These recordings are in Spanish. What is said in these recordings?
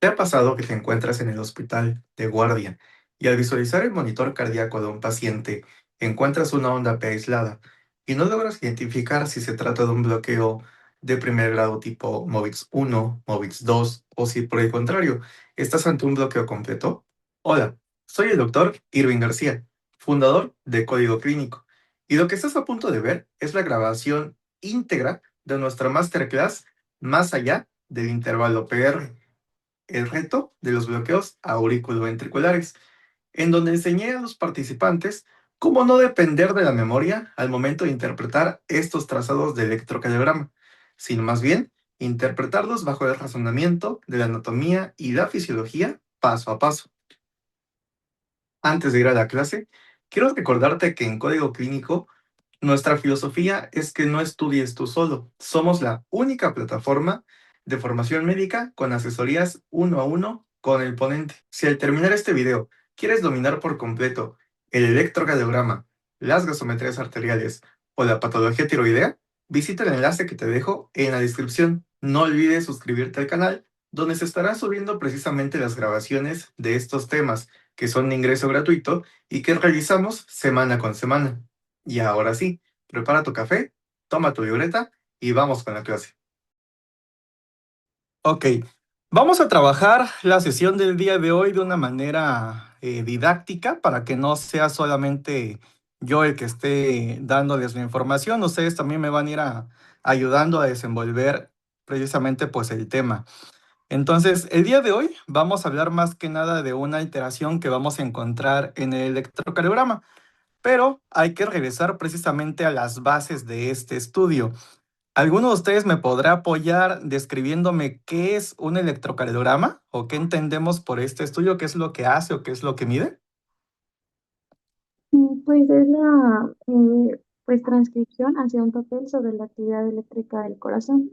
¿Te ha pasado que te encuentras en el hospital de guardia y al visualizar el monitor cardíaco de un paciente encuentras una onda P aislada y no logras identificar si se trata de un bloqueo de primer grado tipo MOVIX 1, MOVIX 2 o si por el contrario estás ante un bloqueo completo? Hola, soy el doctor Irving García, fundador de Código Clínico, y lo que estás a punto de ver es la grabación íntegra de nuestra masterclass Más allá del intervalo PR, el reto de los bloqueos auriculoventriculares, en donde enseñé a los participantes cómo no depender de la memoria al momento de interpretar estos trazados de electrocardiograma, sino más bien interpretarlos bajo el razonamiento de la anatomía y la fisiología paso a paso. Antes de ir a la clase, quiero recordarte que en Código Clínico nuestra filosofía es que no estudies tú solo. Somos la única plataforma de formación médica con asesorías uno a uno con el ponente. Si al terminar este video quieres dominar por completo el electrocardiograma, las gasometrías arteriales o la patología tiroidea, visita el enlace que te dejo en la descripción. No olvides suscribirte al canal, donde se estarán subiendo precisamente las grabaciones de estos temas, que son de ingreso gratuito y que realizamos semana con semana. Y ahora sí, prepara tu café, toma tu libreta y vamos con la clase. Ok, vamos a trabajar la sesión del día de hoy de una manera didáctica para que no sea solamente yo el que esté dándoles la información. Ustedes también me van a ir ayudando a desenvolver precisamente pues el tema. Entonces, el día de hoy vamos a hablar más que nada de una alteración que vamos a encontrar en el electrocardiograma, pero hay que regresar precisamente a las bases de este estudio. ¿Alguno de ustedes me podrá apoyar describiéndome qué es un electrocardiograma o qué entendemos por este estudio, qué es lo que hace o qué es lo que mide? Pues es la pues transcripción hacia un papel sobre la actividad eléctrica del corazón.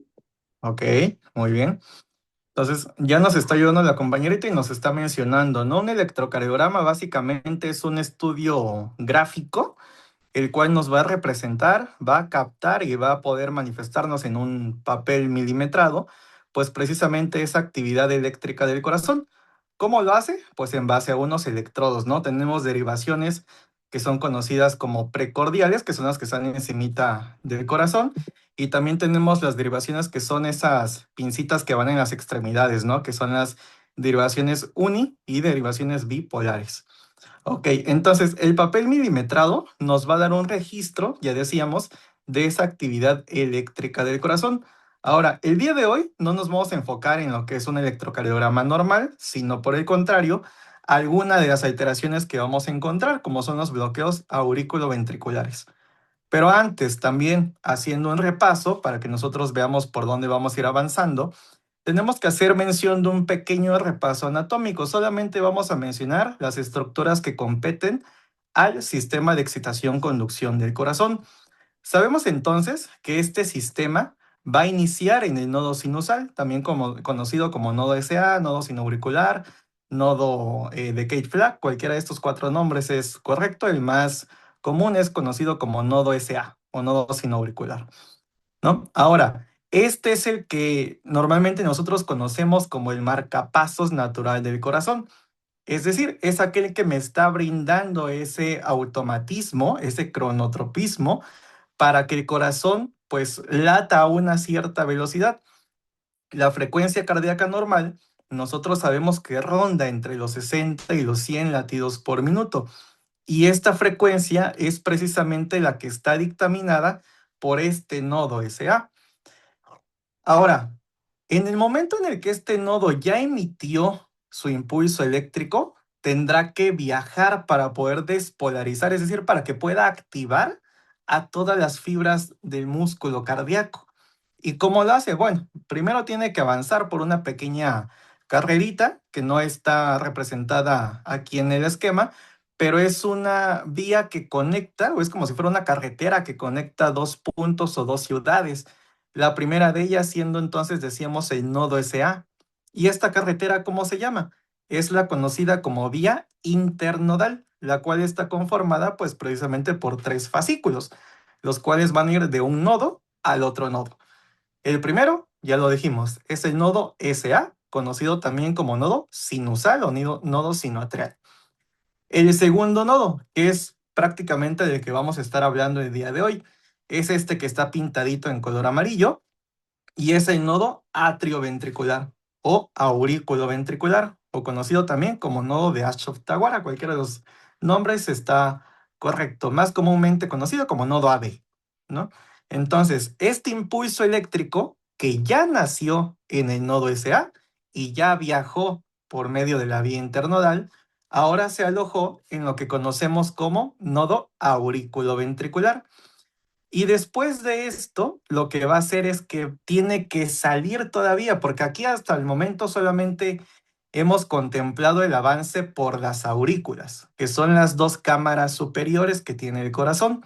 Ok, muy bien. Entonces, ya nos está ayudando la compañerita y nos está mencionando, ¿no? Un electrocardiograma básicamente es un estudio gráfico el cual nos va a representar, va a captar y va a poder manifestarnos en un papel milimetrado, pues precisamente esa actividad eléctrica del corazón. ¿Cómo lo hace? Pues en base a unos electrodos, ¿no? Tenemos derivaciones que son conocidas como precordiales, que son las que están encimita del corazón, y también tenemos las derivaciones que son esas pincitas que van en las extremidades, ¿no? Que son las derivaciones uni y derivaciones bipolares. Ok, entonces el papel milimetrado nos va a dar un registro, ya decíamos, de esa actividad eléctrica del corazón. Ahora, el día de hoy no nos vamos a enfocar en lo que es un electrocardiograma normal, sino por el contrario, alguna de las alteraciones que vamos a encontrar, como son los bloqueos auriculoventriculares. Pero antes, también haciendo un repaso para que nosotros veamos por dónde vamos a ir avanzando, tenemos que hacer mención de un pequeño repaso anatómico. Solamente vamos a mencionar las estructuras que competen al sistema de excitación-conducción del corazón. Sabemos entonces que este sistema va a iniciar en el nodo sinusal, también conocido como nodo SA, nodo sinoauricular, nodo de Cage-Flag. Cualquiera de estos cuatro nombres es correcto. El más común es conocido como nodo SA o nodo sinoauricular, ¿no? Ahora, este es el que normalmente nosotros conocemos como el marcapasos natural del corazón. Es decir, es aquel que me está brindando ese automatismo, ese cronotropismo, para que el corazón pues lata a una cierta velocidad. La frecuencia cardíaca normal, nosotros sabemos que ronda entre los 60 y los 100 latidos por minuto. Y esta frecuencia es precisamente la que está dictaminada por este nodo SA. Ahora, en el momento en el que este nodo ya emitió su impulso eléctrico, tendrá que viajar para poder despolarizar, es decir, para que pueda activar a todas las fibras del músculo cardíaco. ¿Y cómo lo hace? Bueno, primero tiene que avanzar por una pequeña carrerita que no está representada aquí en el esquema, pero es una vía que conecta, o es como si fuera una carretera que conecta dos puntos o dos ciudades. La primera de ellas siendo entonces, decíamos, el nodo SA. ¿Y esta carretera cómo se llama? Es la conocida como vía internodal, la cual está conformada pues precisamente por tres fascículos, los cuales van a ir de un nodo al otro nodo. El primero, ya lo dijimos, es el nodo SA, conocido también como nodo sinusal o nodo sinoatrial. El segundo nodo, que es prácticamente del que vamos a estar hablando el día de hoy, es este que está pintadito en color amarillo y es el nodo atrioventricular o aurículo-ventricular, o conocido también como nodo de Ashok-Tawara. Cualquiera de los nombres está correcto, más comúnmente conocido como nodo AB, ¿no? Entonces, este impulso eléctrico que ya nació en el nodo SA y ya viajó por medio de la vía internodal, ahora se alojó en lo que conocemos como nodo auriculoventricular. Y después de esto, lo que va a hacer es que tiene que salir todavía, porque aquí hasta el momento solamente hemos contemplado el avance por las aurículas, que son las dos cámaras superiores que tiene el corazón.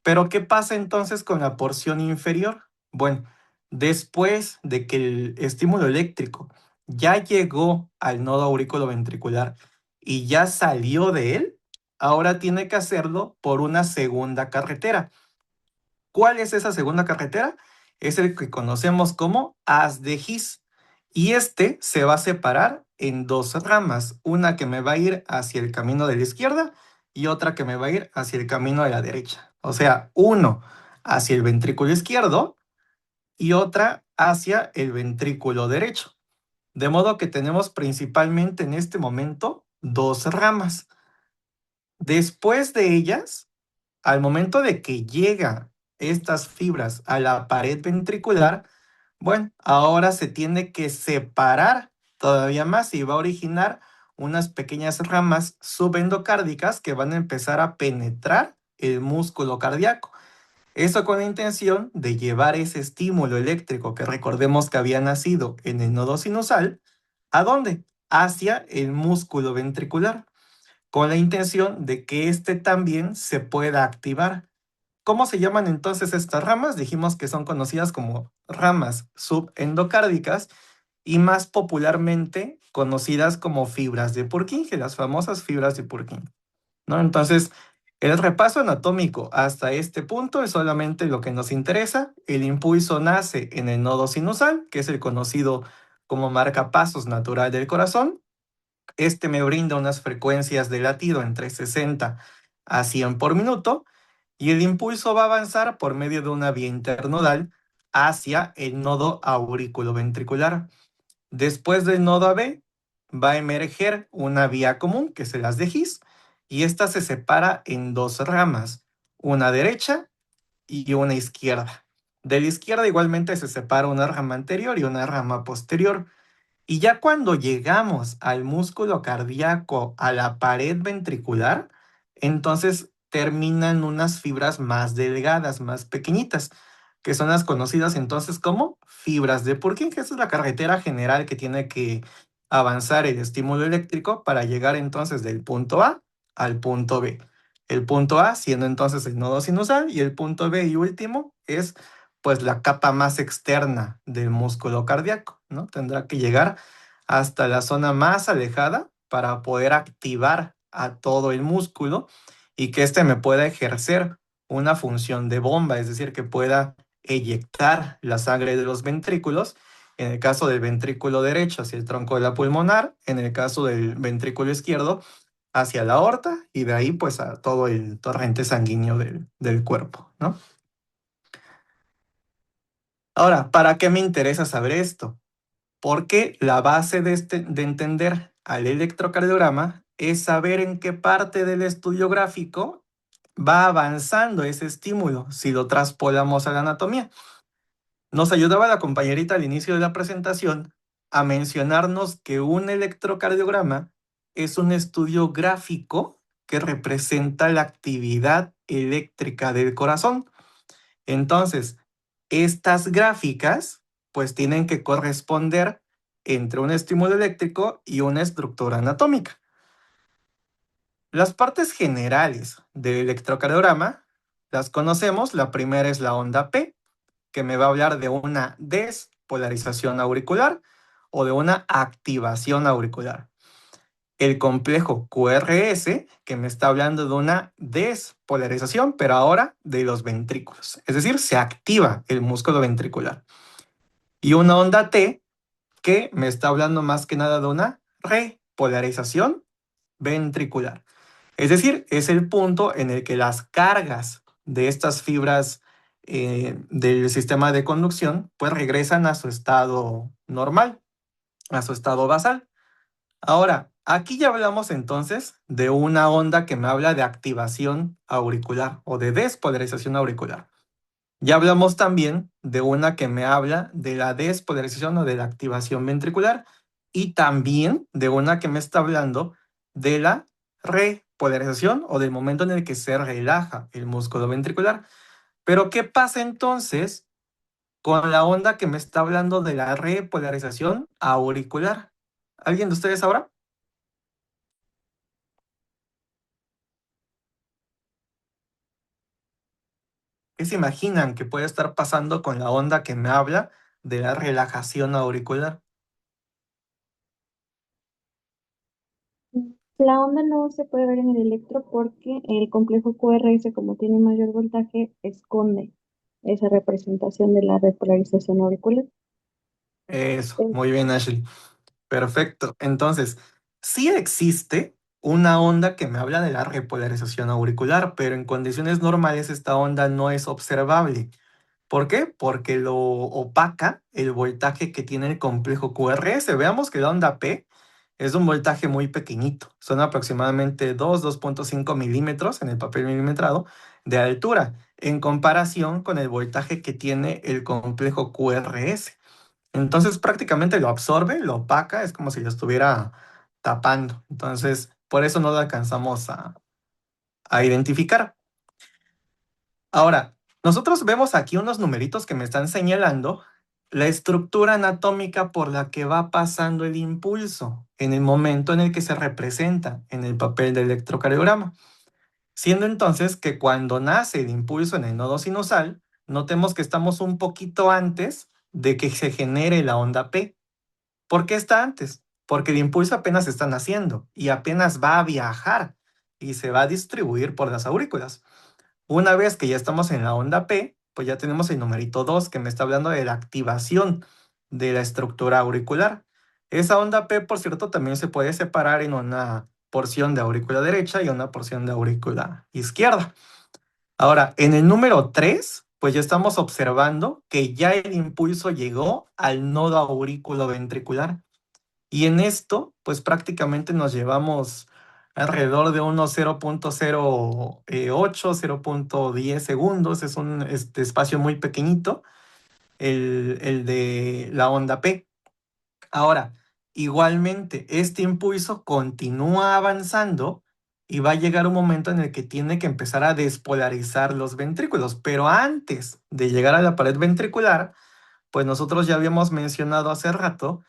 Pero ¿qué pasa entonces con la porción inferior? Bueno, después de que el estímulo eléctrico ya llegó al nodo auriculoventricular y ya salió de él, ahora tiene que hacerlo por una segunda carretera. ¿Cuál es esa segunda carretera? Es el que conocemos como haz de His. Y este se va a separar en dos ramas, una que me va a ir hacia el camino de la izquierda y otra que me va a ir hacia el camino de la derecha. O sea, uno hacia el ventrículo izquierdo y otra hacia el ventrículo derecho. De modo que tenemos principalmente en este momento dos ramas. Después de ellas, al momento de que llega estas fibras a la pared ventricular, bueno, ahora se tiene que separar todavía más y va a originar unas pequeñas ramas subendocárdicas que van a empezar a penetrar el músculo cardíaco. Eso con la intención de llevar ese estímulo eléctrico que recordemos que había nacido en el nodo sinusal, ¿a dónde? Hacia el músculo ventricular, con la intención de que éste también se pueda activar. ¿Cómo se llaman entonces estas ramas? Dijimos que son conocidas como ramas subendocárdicas y más popularmente conocidas como fibras de Purkinje, las famosas fibras de Purkinje, ¿no? Entonces, el repaso anatómico hasta este punto es solamente lo que nos interesa. El impulso nace en el nodo sinusal, que es el conocido como marcapasos natural del corazón. Este me brinda unas frecuencias de latido entre 60 a 100 por minuto y el impulso va a avanzar por medio de una vía internodal hacia el nodo auriculoventricular. Después del nodo AB va a emerger una vía común, que es el haz de His, y esta se separa en dos ramas, una derecha y una izquierda. De la izquierda igualmente se separa una rama anterior y una rama posterior. Y ya cuando llegamos al músculo cardíaco, a la pared ventricular, entonces terminan unas fibras más delgadas, más pequeñitas, que son las conocidas entonces como fibras de Purkinje. Esa es la carretera general que tiene que avanzar el estímulo eléctrico para llegar entonces del punto A al punto B. El punto A siendo entonces el nodo sinusal y el punto B y último es pues la capa más externa del músculo cardíaco, ¿no? Tendrá que llegar hasta la zona más alejada para poder activar a todo el músculo y que éste me pueda ejercer una función de bomba, es decir, que pueda eyectar la sangre de los ventrículos, en el caso del ventrículo derecho hacia el tronco de la pulmonar, en el caso del ventrículo izquierdo hacia la aorta y de ahí pues a todo el torrente sanguíneo del cuerpo, ¿no? Ahora, ¿para qué me interesa saber esto? Porque la base de entender al electrocardiograma es saber en qué parte del estudio gráfico va avanzando ese estímulo si lo traspolamos a la anatomía. Nos ayudaba la compañerita al inicio de la presentación a mencionarnos que un electrocardiograma es un estudio gráfico que representa la actividad eléctrica del corazón. Entonces, estas gráficas pues tienen que corresponder entre un estímulo eléctrico y una estructura anatómica. Las partes generales del electrocardiograma las conocemos. La primera es la onda P, que me va a hablar de una despolarización auricular o de una activación auricular. El complejo QRS, que me está hablando de una despolarización, pero ahora de los ventrículos. Es decir, se activa el músculo ventricular. Y una onda T, que me está hablando más que nada de una repolarización ventricular. Es decir, es el punto en el que las cargas de estas fibras del sistema de conducción pues regresan a su estado normal, a su estado basal. Ahora, aquí ya hablamos entonces de una onda que me habla de activación auricular o de despolarización auricular. Ya hablamos también de una que me habla de la despolarización o de la activación ventricular y también de una que me está hablando de la repolarización o del momento en el que se relaja el músculo ventricular. Pero ¿qué pasa entonces con la onda que me está hablando de la repolarización auricular? ¿Alguien de ustedes sabrá? ¿Qué se imaginan que puede estar pasando con la onda que me habla de la relajación auricular? La onda no se puede ver en el electro porque el complejo QRS, como tiene mayor voltaje, esconde esa representación de la repolarización auricular. Eso, Eh, muy bien, Ashley. Perfecto. Entonces, sí existe una onda que me habla de la repolarización auricular, pero en condiciones normales esta onda no es observable. ¿Por qué? Porque lo opaca el voltaje que tiene el complejo QRS. Veamos que la onda P es un voltaje muy pequeñito. Son aproximadamente 2,5 milímetros en el papel milimetrado de altura, en comparación con el voltaje que tiene el complejo QRS. Entonces prácticamente lo absorbe, lo opaca, es como si lo estuviera tapando. Entonces, por eso no lo alcanzamos a identificar. Ahora, nosotros vemos aquí unos numeritos que me están señalando la estructura anatómica por la que va pasando el impulso en el momento en el que se representa en el papel del electrocardiograma. Siendo entonces que cuando nace el impulso en el nodo sinusal, notemos que estamos un poquito antes de que se genere la onda P. ¿Por qué está antes? Porque el impulso apenas está naciendo y apenas va a viajar y se va a distribuir por las aurículas. Una vez que ya estamos en la onda P, pues ya tenemos el numerito 2 que me está hablando de la activación de la estructura auricular. Esa onda P, por cierto, también se puede separar en una porción de aurícula derecha y una porción de aurícula izquierda. Ahora, en el número 3, pues ya estamos observando que ya el impulso llegó al nodo aurículo ventricular. Y en esto, pues prácticamente nos llevamos alrededor de unos 0,08, 0,10 segundos. Es un espacio muy pequeñito, el de la onda P. Ahora, igualmente, este impulso continúa avanzando y va a llegar un momento en el que tiene que empezar a despolarizar los ventrículos. Pero antes de llegar a la pared ventricular, pues nosotros ya habíamos mencionado hace rato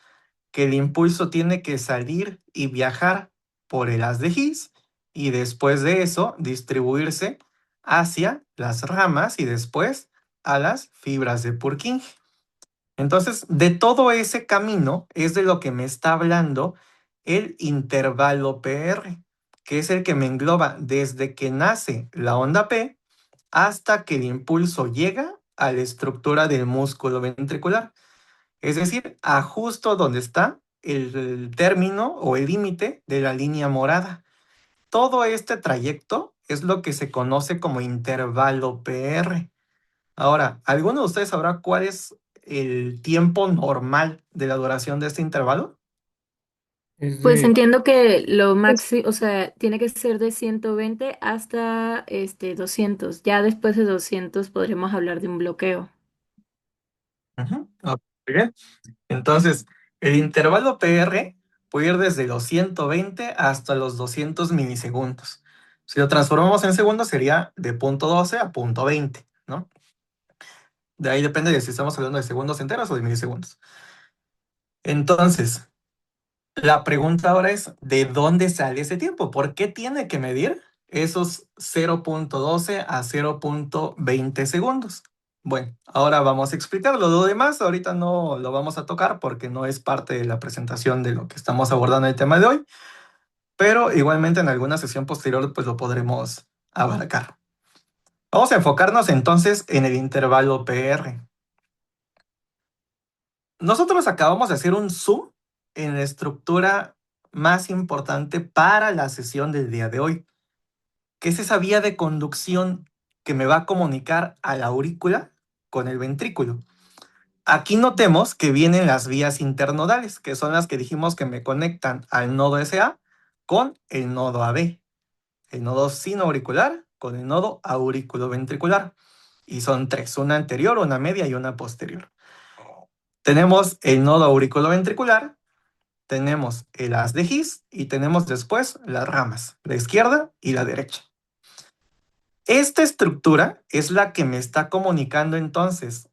que el impulso tiene que salir y viajar por el haz de Higgs y después de eso distribuirse hacia las ramas y después a las fibras de Purkinje. Entonces, de todo ese camino es de lo que me está hablando el intervalo PR, que es el que me engloba desde que nace la onda P hasta que el impulso llega a la estructura del músculo ventricular. Es decir, a justo donde está el término o el límite de la línea morada. Todo este trayecto es lo que se conoce como intervalo PR. Ahora, ¿alguno de ustedes sabrá cuál es el tiempo normal de la duración de este intervalo? Es Pues de, entiendo que lo pues, máximo, o sea, tiene que ser de 120 hasta 200. Ya después de 200 podremos hablar de un bloqueo. Ujú, ok, bien. Entonces, el intervalo PR puede ir desde los 120 hasta los 200 milisegundos. Si lo transformamos en segundos, sería de punto 12 a punto 20, ¿no? De ahí depende de si estamos hablando de segundos enteros o de milisegundos. Entonces, la pregunta ahora es, ¿de dónde sale ese tiempo? ¿Por qué tiene que medir esos 0,12 a 0,20 segundos? Bueno, ahora vamos a explicarlo. Lo demás ahorita no lo vamos a tocar porque no es parte de la presentación de lo que estamos abordando el tema de hoy, pero igualmente en alguna sesión posterior pues lo podremos abarcar. Vamos a enfocarnos entonces en el intervalo PR. nosotros acabamos de hacer un zoom en la estructura más importante para la sesión del día de hoy, que es esa vía de conducción que me va a comunicar a la aurícula con el ventrículo. Aquí notemos que vienen las vías internodales, que son las que dijimos que me conectan al nodo SA con el nodo AB, el nodo sinoauricular con el nodo auriculoventricular. Y son tres, una anterior, una media y una posterior. Tenemos el nodo auriculoventricular, tenemos el haz de His y tenemos después las ramas, la izquierda y la derecha. Esta estructura es la que me está comunicando entonces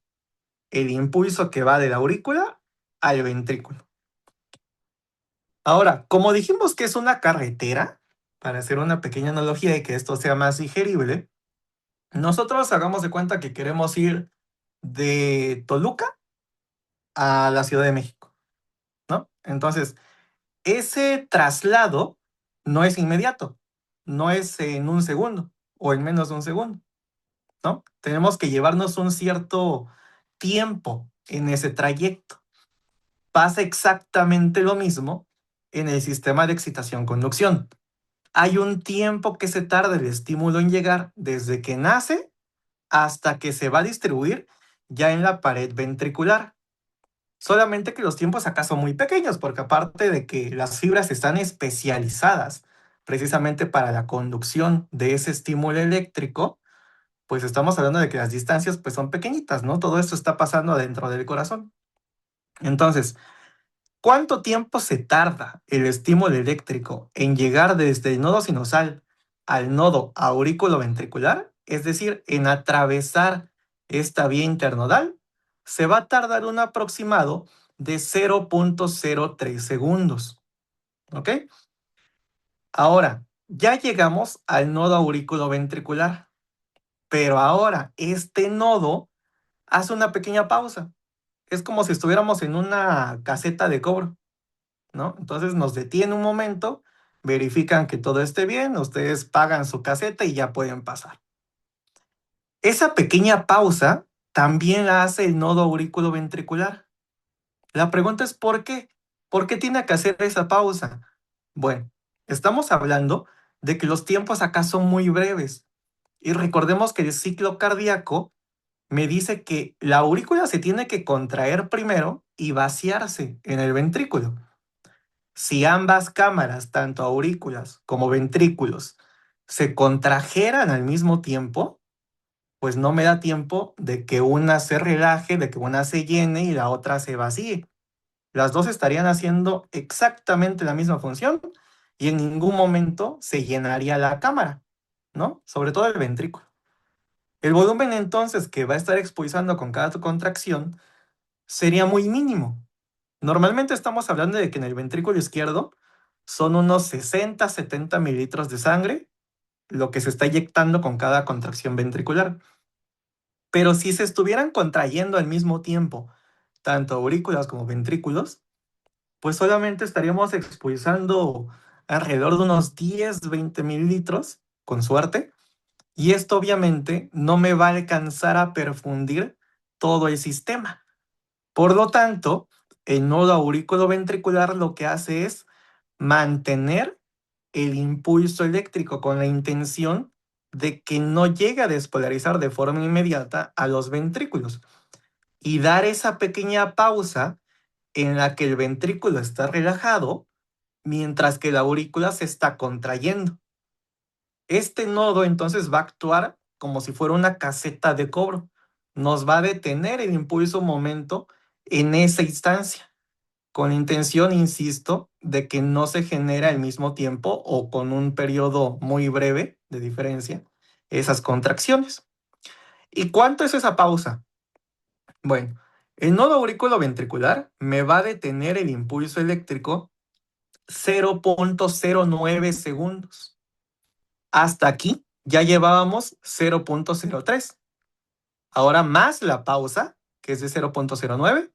el impulso que va de la aurícula al ventrículo. Ahora, como dijimos que es una carretera, para hacer una pequeña analogía y que esto sea más digerible, nosotros hagamos de cuenta que queremos ir de Toluca a la Ciudad de México, ¿no? Entonces, ese traslado no es inmediato, no es en un segundo o en menos de un segundo, ¿no? Tenemos que llevarnos un cierto tiempo en ese trayecto. Pasa exactamente lo mismo en el sistema de excitación-conducción. Hay un tiempo que se tarda el estímulo en llegar desde que nace hasta que se va a distribuir ya en la pared ventricular. Solamente que los tiempos acá son muy pequeños, porque aparte de que las fibras están especializadas precisamente para la conducción de ese estímulo eléctrico, pues estamos hablando de que las distancias pues son pequeñitas, ¿no? Todo esto está pasando adentro del corazón. Entonces, ¿cuánto tiempo se tarda el estímulo eléctrico en llegar desde el nodo sinusal al nodo auriculoventricular? Es decir, en atravesar esta vía internodal, se va a tardar un aproximado de 0.03 segundos. ¿Ok? Ahora, ya llegamos al nodo auriculoventricular, pero ahora este nodo hace una pequeña pausa. Es como si estuviéramos en una caseta de cobro, ¿no? Entonces nos detiene un momento, verifican que todo esté bien, ustedes pagan su caseta y ya pueden pasar. Esa pequeña pausa también la hace el nodo auriculoventricular. La pregunta es ¿por qué? ¿Por qué tiene que hacer esa pausa? Bueno, estamos hablando de que los tiempos acá son muy breves. Y recordemos que el ciclo cardíaco me dice que la aurícula se tiene que contraer primero y vaciarse en el ventrículo. Si ambas cámaras, tanto aurículas como ventrículos, se contrajeran al mismo tiempo, pues no me da tiempo de que una se relaje, de que una se llene y la otra se vacíe. Las dos estarían haciendo exactamente la misma función y en ningún momento se llenaría la cámara, ¿no? Sobre todo el ventrículo. El volumen entonces que va a estar expulsando con cada contracción sería muy mínimo. Normalmente estamos hablando de que en el ventrículo izquierdo son unos 60-70 mililitros de sangre lo que se está inyectando con cada contracción ventricular. Pero si se estuvieran contrayendo al mismo tiempo, tanto aurículas como ventrículos, pues solamente estaríamos expulsando alrededor de unos 10-20 mililitros, con suerte, y esto obviamente no me va a alcanzar a perfundir todo el sistema. Por lo tanto, el nodo auriculoventricular lo que hace es mantener el impulso eléctrico con la intención de que no llegue a despolarizar de forma inmediata a los ventrículos y dar esa pequeña pausa en la que el ventrículo está relajado mientras que la aurícula se está contrayendo. Este nodo entonces va a actuar como si fuera una caseta de cobro. Nos va a detener el impulso un momento en esa instancia, con intención, insisto, de que no se genera al mismo tiempo o con un periodo muy breve de diferencia esas contracciones. ¿Y cuánto es esa pausa? Bueno, el nodo auriculoventricular me va a detener el impulso eléctrico 0.09 segundos. Hasta aquí ya llevábamos 0.03. Ahora más la pausa, que es de 0.09.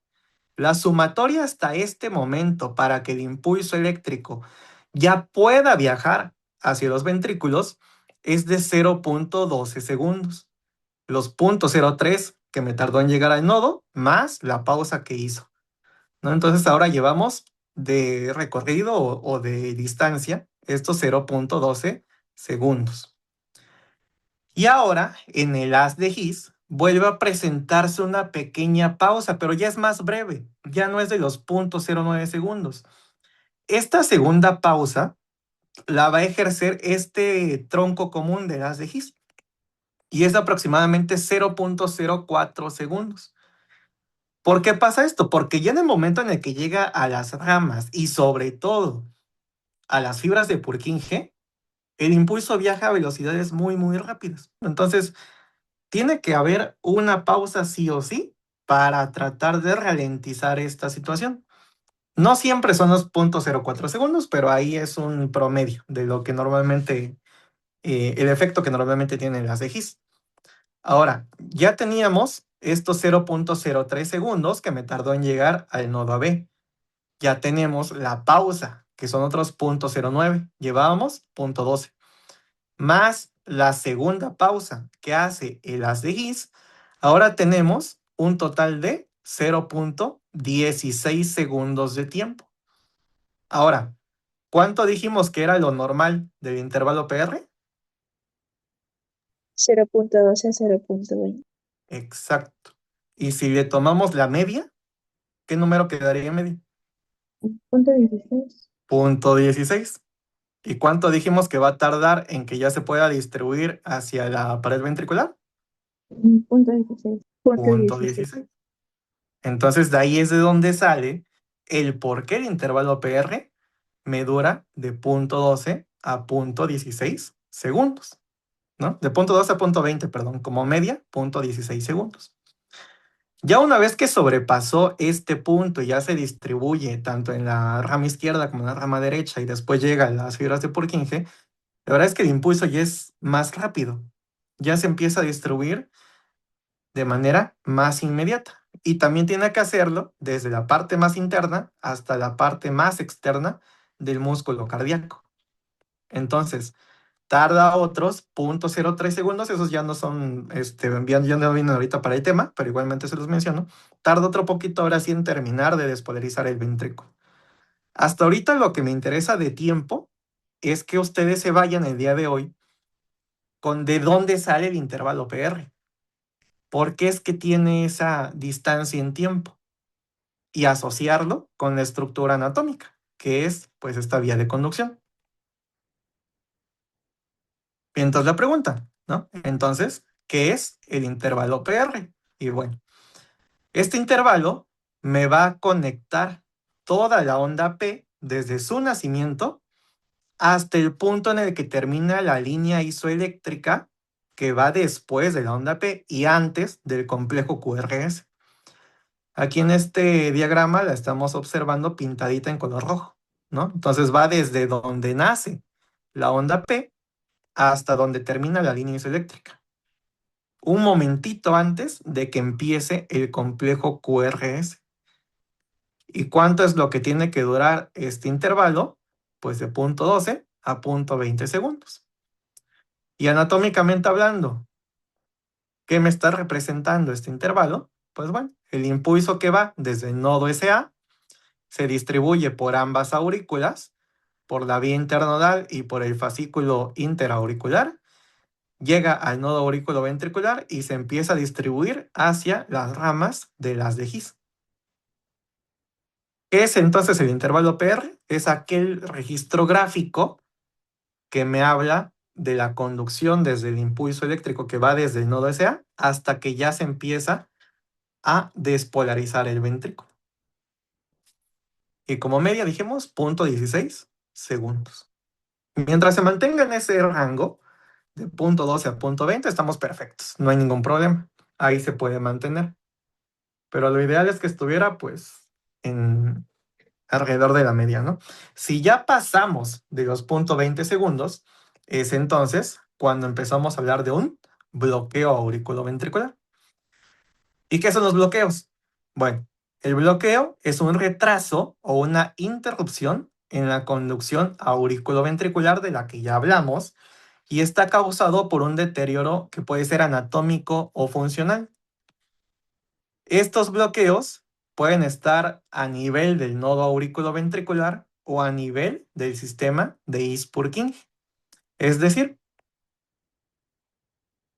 La sumatoria hasta este momento para que el impulso eléctrico ya pueda viajar hacia los ventrículos es de 0.12 segundos. Los 0.03 que me tardó en llegar al nodo, más la pausa que hizo. ¿no? Entonces ahora llevamos de recorrido o de distancia estos 0.12 segundos. Y ahora, en el haz de His, vuelve a presentarse una pequeña pausa, pero ya es más breve, ya no es de los 0.09 segundos. Esta segunda pausa la va a ejercer este tronco común del haz de His y es aproximadamente 0.04 segundos. ¿Por qué pasa esto? Porque ya en el momento en el que llega a las ramas y sobre todo a las fibras de Purkinje, el impulso viaja a velocidades muy, muy rápidas. Entonces, tiene que haber una pausa sí o sí para tratar de ralentizar esta situación. No siempre son los 0.04 segundos, pero ahí es un promedio de lo que normalmente, el efecto que normalmente tienen las de His. Ahora, ya teníamos estos 0.03 segundos que me tardó en llegar al nodo AB. Ya tenemos la pausa, que son otros 0.09. Llevábamos 0.12. Más la segunda pausa que hace el haz de His, ahora tenemos un total de 0.16 segundos de tiempo. Ahora, ¿cuánto dijimos que era lo normal del intervalo PR? 0.12 a 0.20. Exacto. Y si le tomamos la media, ¿qué número quedaría en media? Punto 16. 0.16. ¿Y cuánto dijimos que va a tardar en que ya se pueda distribuir hacia la pared ventricular? Punto 16. Punto 16. Entonces, de ahí es de donde sale el por qué el intervalo PR me dura de 0.12 a 0.16 segundos, ¿no? De 0.12 a 0.20, perdón, como media, 0.16 segundos. Ya una vez que sobrepasó este punto y ya se distribuye tanto en la rama izquierda como en la rama derecha y después llega a las fibras de Purkinje, la verdad es que el impulso ya es más rápido. Ya se empieza a distribuir de manera más inmediata. Y también tiene que hacerlo desde la parte más interna hasta la parte más externa del músculo cardíaco. Entonces, tarda otros 0.03 segundos, esos ya no son, ya no vienen ahorita para el tema, pero igualmente se los menciono. Tarda otro poquito ahora sí en terminar de despolarizar el ventrículo. Hasta ahorita lo que me interesa de tiempo es que ustedes se vayan el día de hoy con de dónde sale el intervalo PR. ¿Por qué es que tiene esa distancia en tiempo? Y asociarlo con la estructura anatómica, que es pues esta vía de conducción. Y entonces la pregunta, ¿no? Entonces, ¿qué es el intervalo PR? Y bueno, este intervalo me va a conectar toda la onda P desde su nacimiento hasta el punto en el que termina la línea isoeléctrica que va después de la onda P y antes del complejo QRS. Aquí en este diagrama la estamos observando pintadita en color rojo, ¿no? Entonces va desde donde nace la onda P hasta donde termina la línea isoeléctrica. Un momentito antes de que empiece el complejo QRS. ¿Y cuánto es lo que tiene que durar este intervalo? Pues de 0.12 a 0.20 segundos. Y anatómicamente hablando, ¿qué me está representando este intervalo? Pues bueno, el impulso que va desde el nodo SA se distribuye por ambas aurículas, por la vía internodal y por el fascículo interauricular, llega al nodo auriculoventricular y se empieza a distribuir hacia las ramas de las de His. ¿Qué es entonces el intervalo PR? Es aquel registro gráfico que me habla de la conducción desde el impulso eléctrico que va desde el nodo SA hasta que ya se empieza a despolarizar el ventrículo. Y como media dijimos 0.16 segundos. Mientras se mantenga en ese rango de 0.12 a 0.20 estamos perfectos, no hay ningún problema. Ahí se puede mantener. Pero lo ideal es que estuviera pues en alrededor de la media, ¿no? Si ya pasamos de los 0.20 segundos, es entonces cuando empezamos a hablar de un bloqueo auriculoventricular. ¿Y qué son los bloqueos? Bueno, el bloqueo es un retraso o una interrupción en la conducción auriculoventricular de la que ya hablamos y está causado por un deterioro que puede ser anatómico o funcional. Estos bloqueos pueden estar a nivel del nodo auriculoventricular o a nivel del sistema de His-Purkinje. Es decir,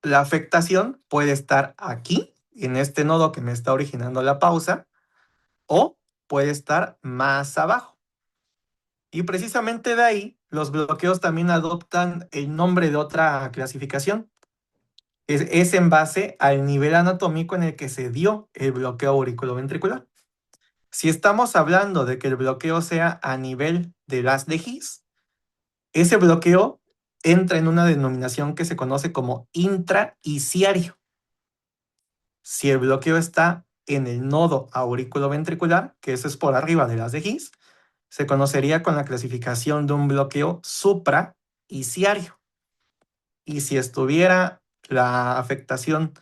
la afectación puede estar aquí, en este nodo que me está originando la pausa, o puede estar más abajo. Y precisamente de ahí, los bloqueos también adoptan el nombre de otra clasificación. Es en base al nivel anatómico en el que se dio el bloqueo auriculoventricular. Si estamos hablando de que el bloqueo sea a nivel del haz de His, ese bloqueo entra en una denominación que se conoce como intraisiario. Si el bloqueo está en el nodo auriculoventricular, que eso es por arriba del haz de His, se conocería con la clasificación de un bloqueo supraisiario. Y si estuviera la afectación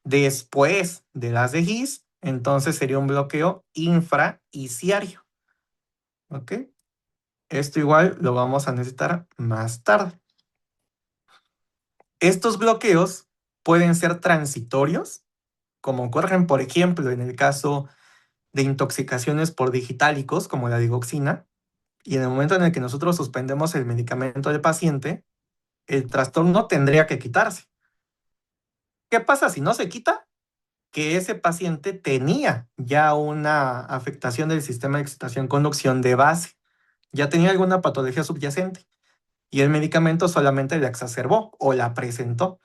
después del haz de His, entonces sería un bloqueo infraisiario. ¿Ok? Esto igual lo vamos a necesitar más tarde. Estos bloqueos pueden ser transitorios, como ocurren, por ejemplo, en el caso de intoxicaciones por digitálicos, como la digoxina, y en el momento en el que nosotros suspendemos el medicamento del paciente, el trastorno tendría que quitarse. ¿Qué pasa si no se quita? Que ese paciente tenía ya una afectación del sistema de excitación-conducción de base, ya tenía alguna patología subyacente y el medicamento solamente la exacerbó o la presentó.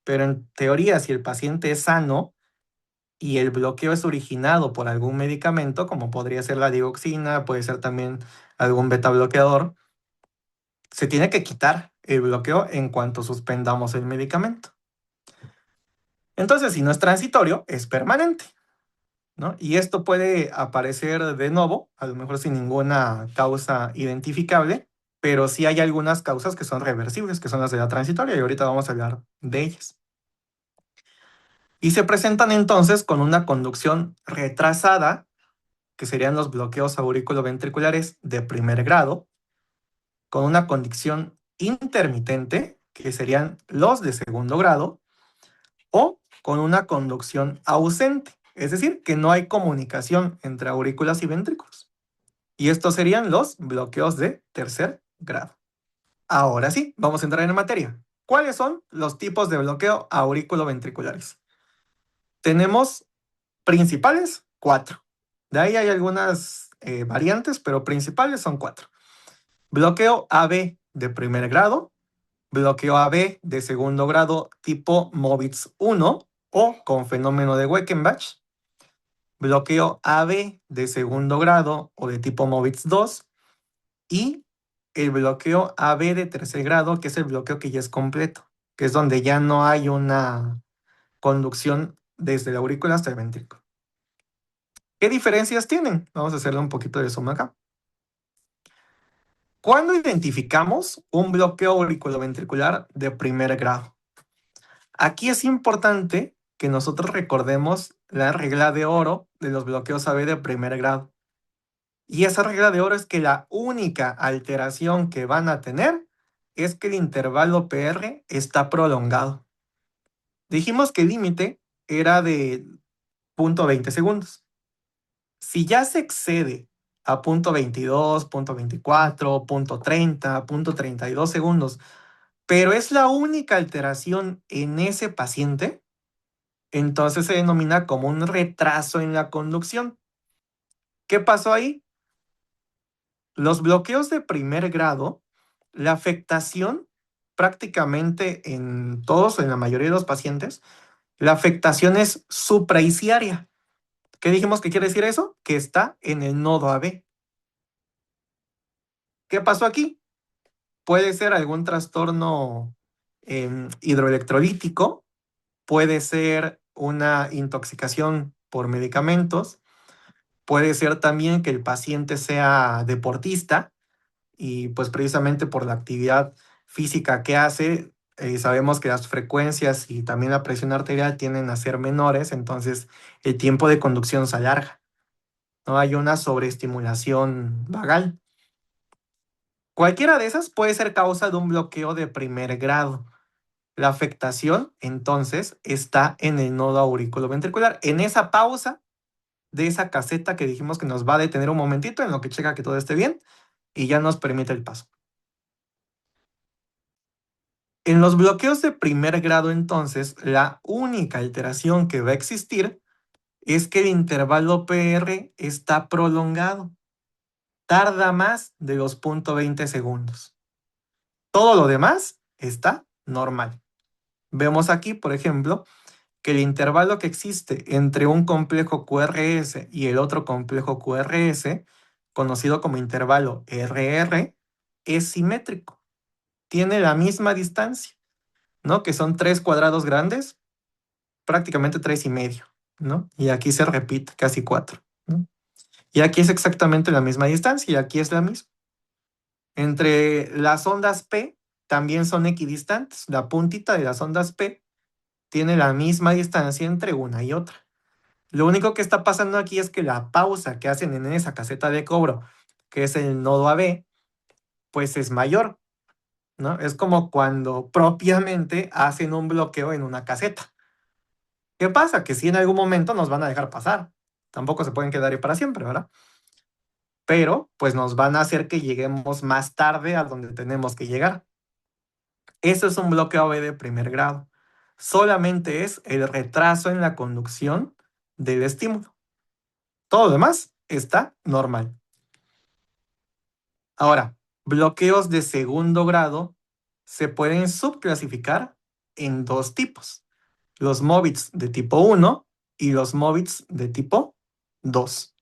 Pero en teoría, si el paciente es sano y el bloqueo es originado por algún medicamento, como podría ser la digoxina, puede ser también algún beta bloqueador, se tiene que quitar el bloqueo en cuanto suspendamos el medicamento. Entonces, si no es transitorio, es permanente, ¿no? Y esto puede aparecer de nuevo, a lo mejor sin ninguna causa identificable, pero sí hay algunas causas que son reversibles, que son las de la transitoria, y ahorita vamos a hablar de ellas. Y se presentan entonces con una conducción retrasada, que serían los bloqueos auriculoventriculares de primer grado, con una conducción intermitente, que serían los de segundo grado, o con una conducción ausente, es decir, que no hay comunicación entre aurículas y ventrículos. Y estos serían los bloqueos de tercer grado. Ahora sí, vamos a entrar en materia. ¿Cuáles son los tipos de bloqueo auriculoventriculares? Tenemos principales, 4. De ahí hay algunas variantes, pero principales son 4. Bloqueo AB de primer grado, bloqueo AB de segundo grado tipo Movitz 1 o con fenómeno de Weckenbach, bloqueo AB de segundo grado o de tipo Movitz 2 y el bloqueo AB de tercer grado, que es el bloqueo que ya es completo, que es donde ya no hay una conducción desde la aurícula hasta el ventrículo. ¿Qué diferencias tienen? Vamos a hacerle un poquito de zoom acá. ¿Cuándo identificamos un bloqueo auriculoventricular de primer grado? Aquí es importante que nosotros recordemos la regla de oro de los bloqueos AB de primer grado. Y esa regla de oro es que la única alteración que van a tener es que el intervalo PR está prolongado. Dijimos que el límite era de 0.20 segundos. Si ya se excede a 0.22, 0.24, 0.30, 0.32 segundos, pero es la única alteración en ese paciente, entonces se denomina como un retraso en la conducción. ¿Qué pasó ahí? Los bloqueos de primer grado, la afectación prácticamente en todos, en la mayoría de los pacientes, la afectación es supraisiaria. ¿Qué dijimos que quiere decir eso? Que está en el nodo AB. ¿Qué pasó aquí? Puede ser algún trastorno hidroelectrolítico, puede ser una intoxicación por medicamentos, puede ser también que el paciente sea deportista y pues precisamente por la actividad física que hace, sabemos que las frecuencias y también la presión arterial tienden a ser menores, entonces el tiempo de conducción se alarga, ¿no? Hay una sobreestimulación vagal. Cualquiera de esas puede ser causa de un bloqueo de primer grado. La afectación, entonces, está en el nodo auriculoventricular, en esa pausa de esa caseta que dijimos que nos va a detener un momentito en lo que checa que todo esté bien y ya nos permite el paso. En los bloqueos de primer grado, entonces, la única alteración que va a existir es que el intervalo PR está prolongado. Tarda más de los 0.20 segundos. Todo lo demás está normal. Vemos aquí, por ejemplo, que el intervalo que existe entre un complejo QRS y el otro complejo QRS, conocido como intervalo RR, es simétrico. Tiene la misma distancia, ¿no? Que son 3 cuadrados grandes, prácticamente 3,5, ¿no? Y aquí se repite casi 4, ¿no? Y aquí es exactamente la misma distancia y aquí es la misma. Entre las ondas P también son equidistantes. La puntita de las ondas P tiene la misma distancia entre una y otra. Lo único que está pasando aquí es que la pausa que hacen en esa caseta de cobro, que es el nodo AB, pues es mayor, ¿no? Es como cuando propiamente hacen un bloqueo en una caseta. ¿Qué pasa? Que si en algún momento nos van a dejar pasar. Tampoco se pueden quedar ahí para siempre, ¿verdad? Pero pues nos van a hacer que lleguemos más tarde a donde tenemos que llegar. Eso es un bloqueo AB de primer grado. Solamente es el retraso en la conducción del estímulo. Todo lo demás está normal. Ahora, bloqueos de segundo grado se pueden subclasificar en 2 tipos. Los MOVITs de tipo 1 y los MOVITs de tipo 2.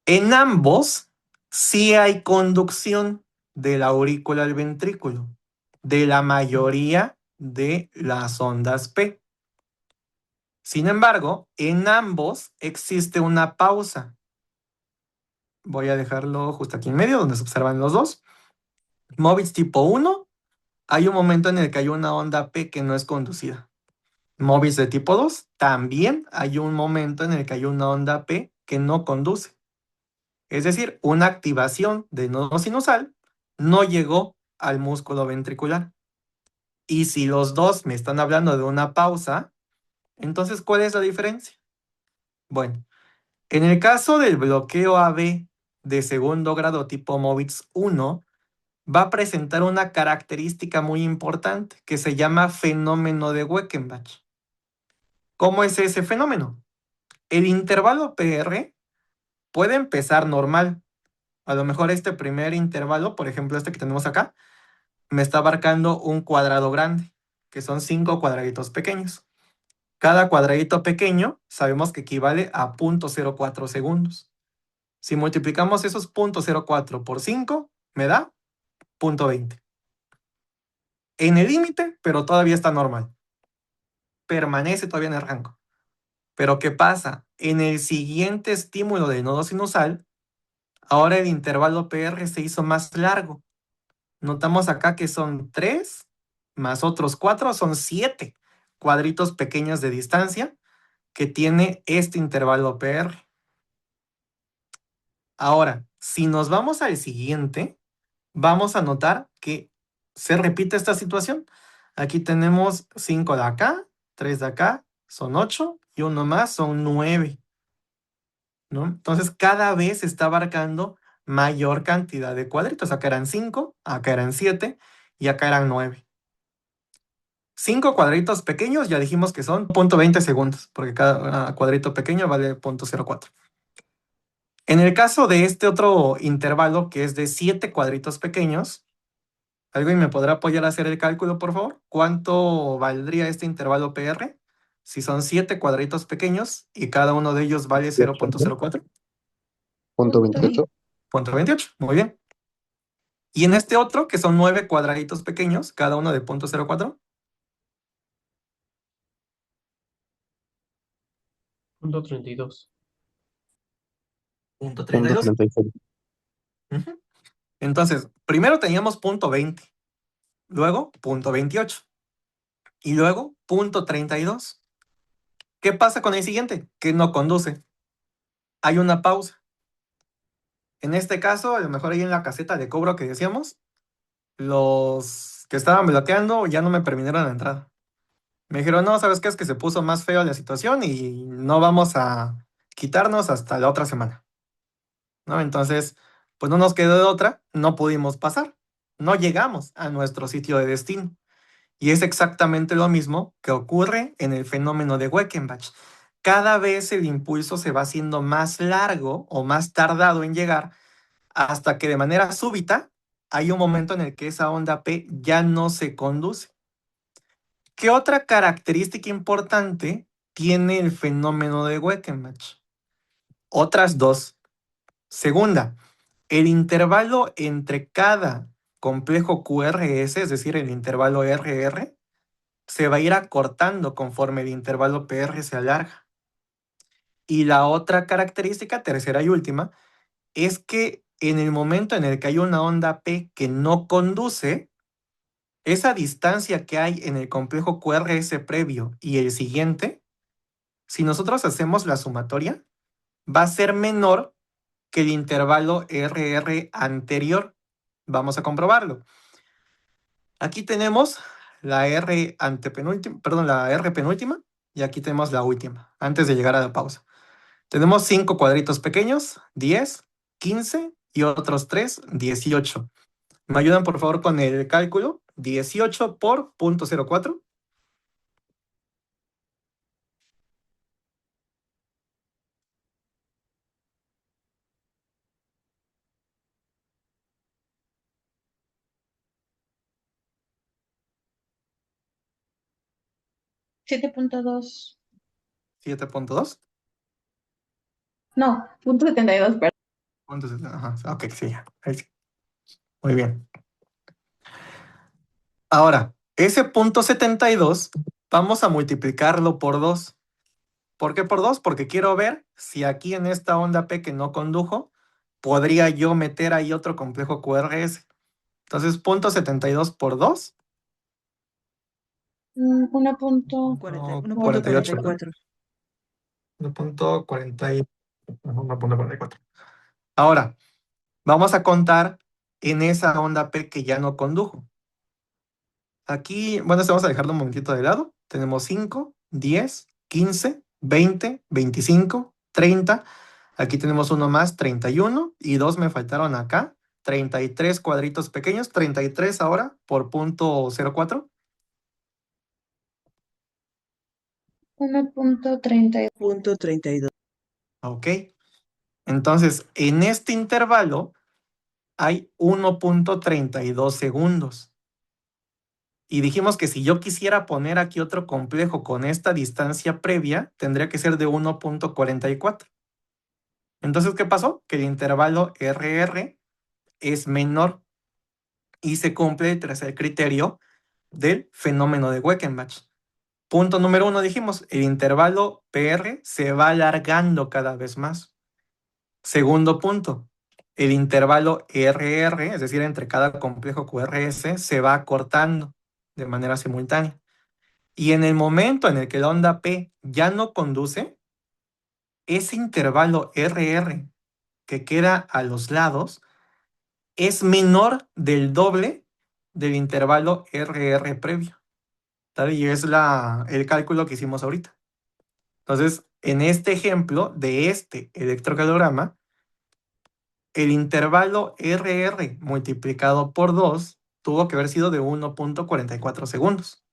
En ambos sí hay conducción de la aurícula al ventrículo, de la mayoría de las ondas P. Sin embargo, en ambos existe una pausa. Voy a dejarlo justo aquí en medio, donde se observan los dos. MOVITs tipo 1, hay un momento en el que hay una onda P que no es conducida. MOVITs de tipo 2, también hay un momento en el que hay una onda P que no conduce. Es decir, una activación de nodo sinusal no llegó al músculo ventricular. Y si los dos me están hablando de una pausa, entonces, ¿cuál es la diferencia? Bueno, en el caso del bloqueo AB de segundo grado tipo MOVITs 1, va a presentar una característica muy importante que se llama fenómeno de Weckenbach. ¿Cómo es ese fenómeno? El intervalo PR puede empezar normal. A lo mejor este primer intervalo, por ejemplo este que tenemos acá, me está abarcando un cuadrado grande, que son 5 cuadraditos pequeños. Cada cuadradito pequeño sabemos que equivale a 0.04 segundos. Si multiplicamos esos 0.04 por 5, me da 0.20. En el límite, pero todavía está normal. Permanece todavía en el rango. Pero ¿qué pasa? En el siguiente estímulo del nodo sinusal, ahora el intervalo PR se hizo más largo. Notamos acá que son 3 más otros 4, son 7 cuadritos pequeños de distancia que tiene este intervalo PR. Ahora, si nos vamos al siguiente, vamos a notar que se repite esta situación. Aquí tenemos 5 de acá, 3 de acá, son 8 y uno más son 9, ¿no? Entonces cada vez está abarcando mayor cantidad de cuadritos. Acá eran 5, acá eran 7 y acá eran 9. 5 cuadritos pequeños ya dijimos que son 0.20 segundos, porque cada cuadrito pequeño vale 0.04. En el caso de este otro intervalo, que es de 7 cuadritos pequeños, ¿alguien me podrá apoyar a hacer el cálculo, por favor? ¿Cuánto valdría este intervalo PR? Si son 7 cuadritos pequeños y cada uno de ellos vale 0.04. Punto 28. 0.28, muy bien. Y en este otro, que son 9 cuadraditos pequeños, cada uno de 0.04. Punto 32. Punto Punto 32. 36. Ujú. Entonces, primero teníamos 0.20, luego 0.28 y luego 0.32. ¿Qué pasa con el siguiente? Que no conduce. Hay una pausa. En este caso, a lo mejor ahí en la caseta de cobro que decíamos, los que estaban bloqueando ya no me permitieron la entrada. Me dijeron, no, ¿sabes qué? Es que se puso más feo la situación y no vamos a quitarnos hasta la otra semana, ¿no? Entonces, pues no nos quedó de otra, no pudimos pasar, no llegamos a nuestro sitio de destino. Y es exactamente lo mismo que ocurre en el fenómeno de Wekenbach. Cada vez el impulso se va haciendo más largo o más tardado en llegar hasta que de manera súbita hay un momento en el que esa onda P ya no se conduce. ¿Qué otra característica importante tiene el fenómeno de Wekenbach? Otras dos. Segunda, el intervalo entre cada complejo QRS, es decir, el intervalo RR, se va a ir acortando conforme el intervalo PR se alarga. Y la otra característica, tercera y última, es que en el momento en el que hay una onda P que no conduce, esa distancia que hay en el complejo QRS previo y el siguiente, si nosotros hacemos la sumatoria, va a ser menor que el intervalo RR anterior. Vamos a comprobarlo. Aquí tenemos la R antepenúltima, perdón, la R penúltima, y aquí tenemos la última, antes de llegar a la pausa. Tenemos 5 cuadritos pequeños, 10, 15 y otros 3, 18. ¿Me ayudan por favor con el cálculo? 18 por 0.04. $7.2. 7.2. No, .72, perdón. Ajá, ok, sí, ya. Ahí sí. Muy bien. Ahora, ese punto 72 vamos a multiplicarlo por 2. ¿Por qué por 2? Porque quiero ver si aquí en esta onda P que no condujo, podría yo meter ahí otro complejo QRS. Entonces, .72 por 2. 1.44. 1.44. Ahora, vamos a contar en esa onda P que ya no condujo. Aquí, bueno, vamos a dejarlo un momentito de lado. Tenemos 5, 10, 15, 20, 25, 30. Aquí tenemos uno más, 31. Y 2 me faltaron acá. 33 cuadritos pequeños. 33 ahora por .04. 1.32. Ok. Entonces, en este intervalo hay 1.32 segundos. Y dijimos que si yo quisiera poner aquí otro complejo con esta distancia previa, tendría que ser de 1.44. Entonces, ¿qué pasó? Que el intervalo RR es menor y se cumple el tercer criterio del fenómeno de Wekenbach. Punto número 1, dijimos, el intervalo PR se va alargando cada vez más. Segundo punto, el intervalo RR, es decir, entre cada complejo QRS, se va acortando de manera simultánea. Y en el momento en el que la onda P ya no conduce, ese intervalo RR que queda a los lados es menor del doble del intervalo RR previo. ¿Vale? Y es el cálculo que hicimos ahorita. Entonces, en este ejemplo de este electrocardiograma, el intervalo RR multiplicado por 2 tuvo que haber sido de 1.44 segundos,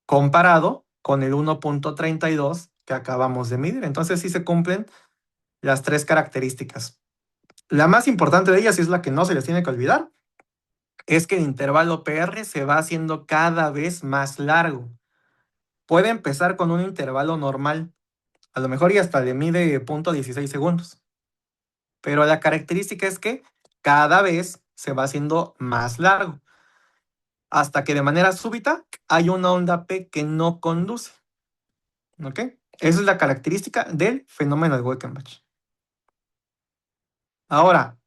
comparado con el 1.32 que acabamos de medir. Entonces, sí se cumplen las tres características. La más importante de ellas, y es la que no se les tiene que olvidar, es que el intervalo PR se va haciendo cada vez más largo. Puede empezar con un intervalo normal, a lo mejor y hasta le mide 0.16 segundos. Pero la característica es que cada vez se va haciendo más largo, hasta que de manera súbita hay una onda P que no conduce. ¿Ok? Esa es la característica del fenómeno de Wekenbach. Ahora,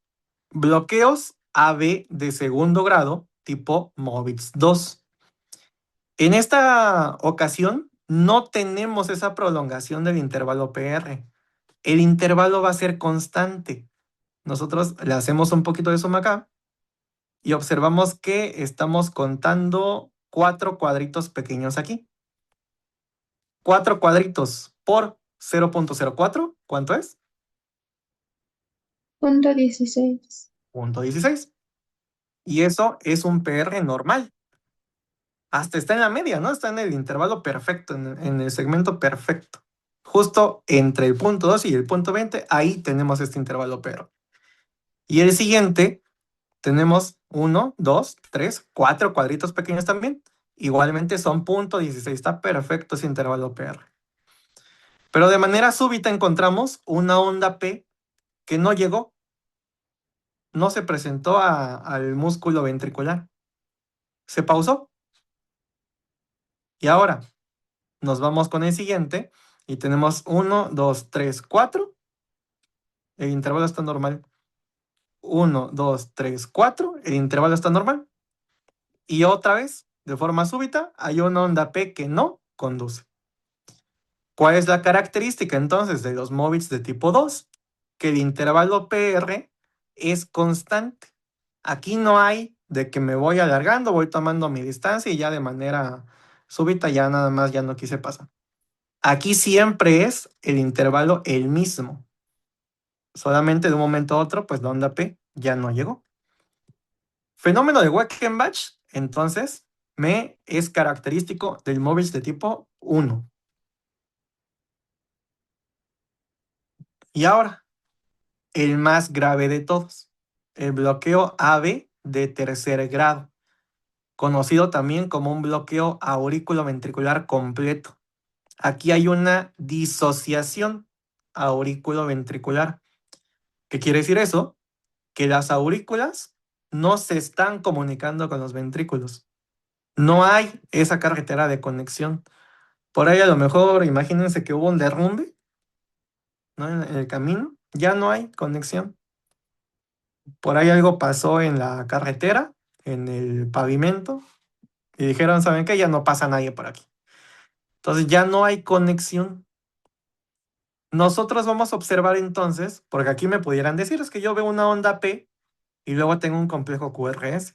bloqueos AB de segundo grado tipo MOVITS 2. En esta ocasión no tenemos esa prolongación del intervalo PR. El intervalo va a ser constante. Nosotros le hacemos un poquito de suma acá y observamos que estamos contando 4 cuadritos pequeños aquí. 4 cuadritos por 0.04, ¿cuánto es? Punto 16. 0.16. Y eso es un PR normal. Hasta está en la media, ¿no? Está en el intervalo perfecto, en el segmento perfecto. Justo entre el punto 2 y el punto 20, ahí tenemos este intervalo PR. Y el siguiente, tenemos 1, 2, 3, 4 cuadritos pequeños también. Igualmente son punto 16, está perfecto ese intervalo PR. Pero de manera súbita encontramos una onda P que no llegó, no se presentó al músculo ventricular. Se pausó. Y ahora nos vamos con el siguiente y tenemos 1, 2, 3, 4. El intervalo está normal. 1, 2, 3, 4. El intervalo está normal. Y otra vez, de forma súbita, hay una onda P que no conduce. ¿Cuál es la característica entonces de los móviles de tipo 2? Que el intervalo PR es constante. Aquí no hay de que me voy alargando, voy tomando mi distancia y ya de manera súbita ya nada más ya no quise pasar. Aquí siempre es el intervalo el mismo. Solamente de un momento a otro, pues la onda P ya no llegó. Fenómeno de Weichenbach, entonces, me es característico del móvil de tipo 1. Y ahora, el más grave de todos, el bloqueo AB de tercer grado, conocido también como un bloqueo aurículo-ventricular completo. Aquí hay una disociación aurículo-ventricular. ¿Qué quiere decir eso? Que las aurículas no se están comunicando con los ventrículos. No hay esa carretera de conexión. Por ahí a lo mejor imagínense que hubo un derrumbe, ¿no? En el camino, ya no hay conexión. Por ahí algo pasó en la carretera, en el pavimento, y dijeron, ¿saben qué? Ya no pasa nadie por aquí. Entonces ya no hay conexión. Nosotros vamos a observar entonces, porque aquí me pudieran decir, es que yo veo una onda P y luego tengo un complejo QRS.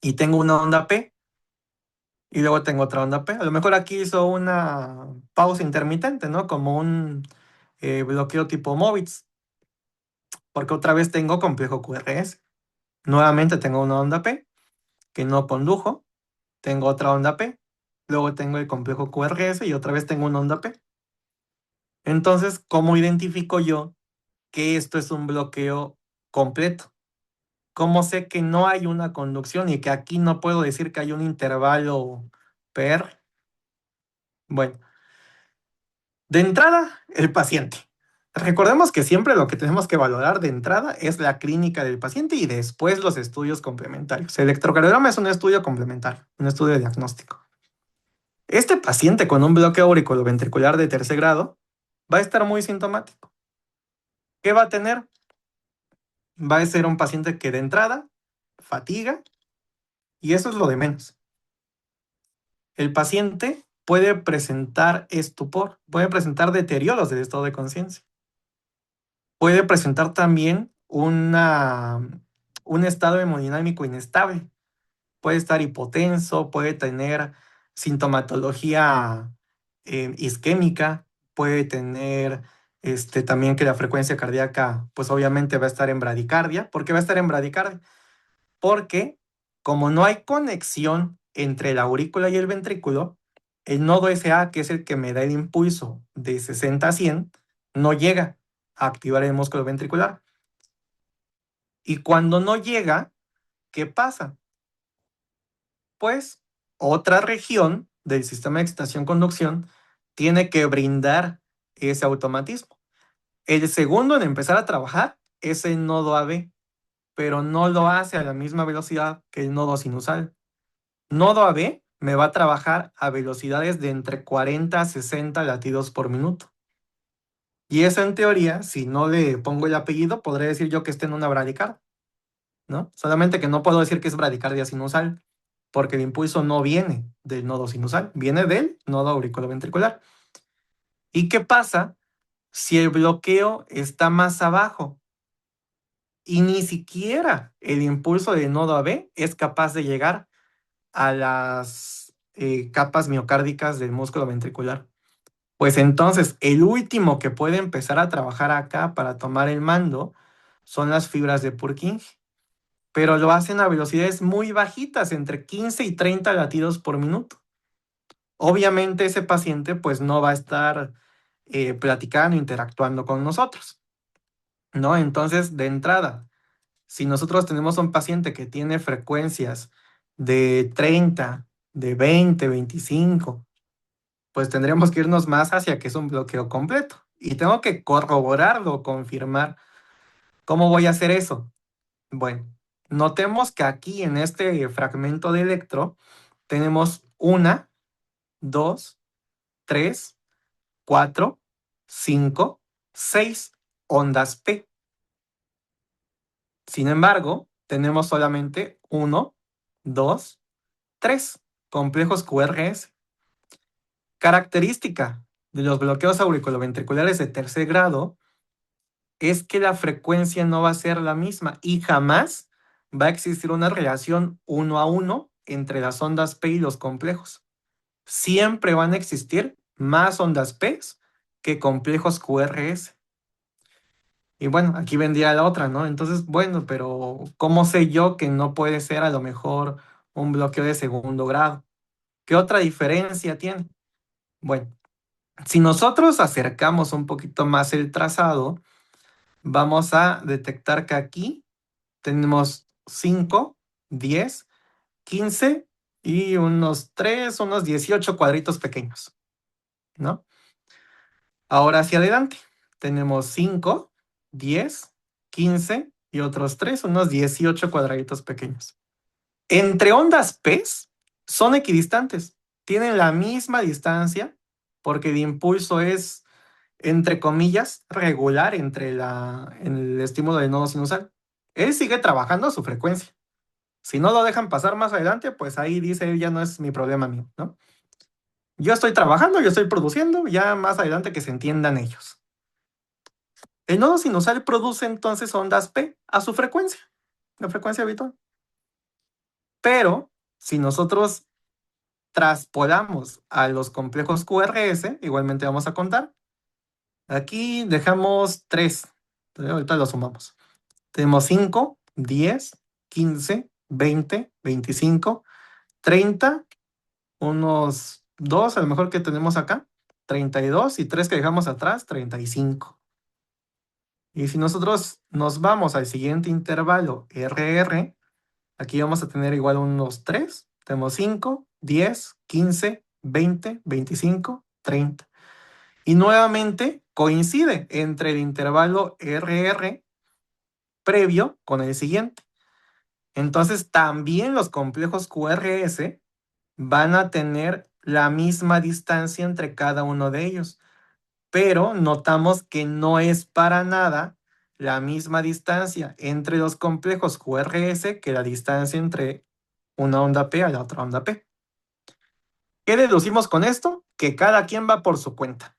Y tengo una onda P y luego tengo otra onda P. A lo mejor aquí hizo una pausa intermitente, ¿no? Como un bloqueo tipo MOVITS, porque otra vez tengo complejo QRS. Nuevamente tengo una onda P que no condujo, tengo otra onda P, luego tengo el complejo QRS y otra vez tengo una onda P. Entonces, ¿cómo identifico yo que esto es un bloqueo completo? ¿Cómo sé que no hay una conducción y que aquí no puedo decir que hay un intervalo PR? Bueno, de entrada, el paciente. Recordemos que siempre lo que tenemos que valorar de entrada es la clínica del paciente y después los estudios complementarios. El electrocardiograma es un estudio complementario, un estudio de diagnóstico. Este paciente con un bloqueo auriculoventricular de tercer grado va a estar muy sintomático. ¿Qué va a tener? Va a ser un paciente que de entrada fatiga y eso es lo de menos. El paciente puede presentar estupor, puede presentar deterioros del estado de conciencia. Puede presentar también un estado hemodinámico inestable. Puede estar hipotenso, puede tener sintomatología isquémica, puede tener también que la frecuencia cardíaca, pues obviamente va a estar en bradicardia. ¿Por qué va a estar en bradicardia? Porque como no hay conexión entre la aurícula y el ventrículo, el nodo SA, que es el que me da el impulso de 60 a 100, no llega a activar el músculo ventricular. Y cuando no llega, ¿qué pasa? Pues otra región del sistema de excitación-conducción tiene que brindar ese automatismo. El segundo en empezar a trabajar es el nodo AB, pero no lo hace a la misma velocidad que el nodo sinusal. Nodo AB me va a trabajar a velocidades de entre 40 a 60 latidos por minuto. Y eso en teoría, si no le pongo el apellido, podré decir yo que esté en una bradicardia, ¿no? Solamente que no puedo decir que es bradicardia sinusal, porque el impulso no viene del nodo sinusal, viene del nodo auriculoventricular. ¿Y qué pasa si el bloqueo está más abajo? Y ni siquiera el impulso del nodo AB es capaz de llegar a las capas miocárdicas del músculo ventricular. Pues entonces el último que puede empezar a trabajar acá para tomar el mando son las fibras de Purkinje, pero lo hacen a velocidades muy bajitas, entre 15 y 30 latidos por minuto. Obviamente ese paciente pues no va a estar platicando, interactuando con nosotros, ¿no? Entonces, de entrada, si nosotros tenemos un paciente que tiene frecuencias de 30, de 20, 25, pues tendríamos que irnos más hacia que es un bloqueo completo. Y tengo que corroborarlo, confirmar. ¿Cómo voy a hacer eso? Bueno, notemos que aquí en este fragmento de electro tenemos 1, 2, 3, 4, 5, 6 ondas P. Sin embargo, tenemos solamente 1, 2, 3 complejos QRS. Característica de los bloqueos auriculoventriculares de tercer grado es que la frecuencia no va a ser la misma y jamás va a existir una relación 1 a 1 entre las ondas P y los complejos. Siempre van a existir más ondas P que complejos QRS. Y bueno, aquí vendría la otra, ¿no? Entonces, bueno, pero ¿cómo sé yo que no puede ser a lo mejor un bloqueo de segundo grado? ¿Qué otra diferencia tiene? Bueno, si nosotros acercamos un poquito más el trazado, vamos a detectar que aquí tenemos 5, 10, 15 y unos 3, unos 18 cuadritos pequeños, ¿no? Ahora hacia adelante, tenemos 5, 10, 15 y otros 3, unos 18 cuadraditos pequeños. Entre ondas P son equidistantes, tienen la misma distancia porque el impulso es, entre comillas, regular entre el estímulo del nodo sinusal. Él sigue trabajando a su frecuencia. Si no lo dejan pasar más adelante, pues ahí dice, ya no es mi problema mío, ¿no? Yo estoy trabajando, yo estoy produciendo, ya más adelante que se entiendan ellos. El nodo sinusal produce entonces ondas P a su frecuencia, la frecuencia habitual. Pero si nosotros traspolamos a los complejos QRS, igualmente vamos a contar. Aquí dejamos 3, ahorita lo sumamos. Tenemos 5, 10, 15, 20, 25, 30, unos 2 a lo mejor que tenemos acá, 32 y 3 que dejamos atrás, 35. Y si nosotros nos vamos al siguiente intervalo RR, aquí vamos a tener igual unos 3. Tenemos 5, 10, 15, 20, 25, 30. Y nuevamente coincide entre el intervalo RR previo con el siguiente. Entonces también los complejos QRS van a tener la misma distancia entre cada uno de ellos, pero notamos que no es para nada la misma distancia entre los complejos QRS que la distancia entre una onda P a la otra onda P. ¿Qué deducimos con esto? Que cada quien va por su cuenta.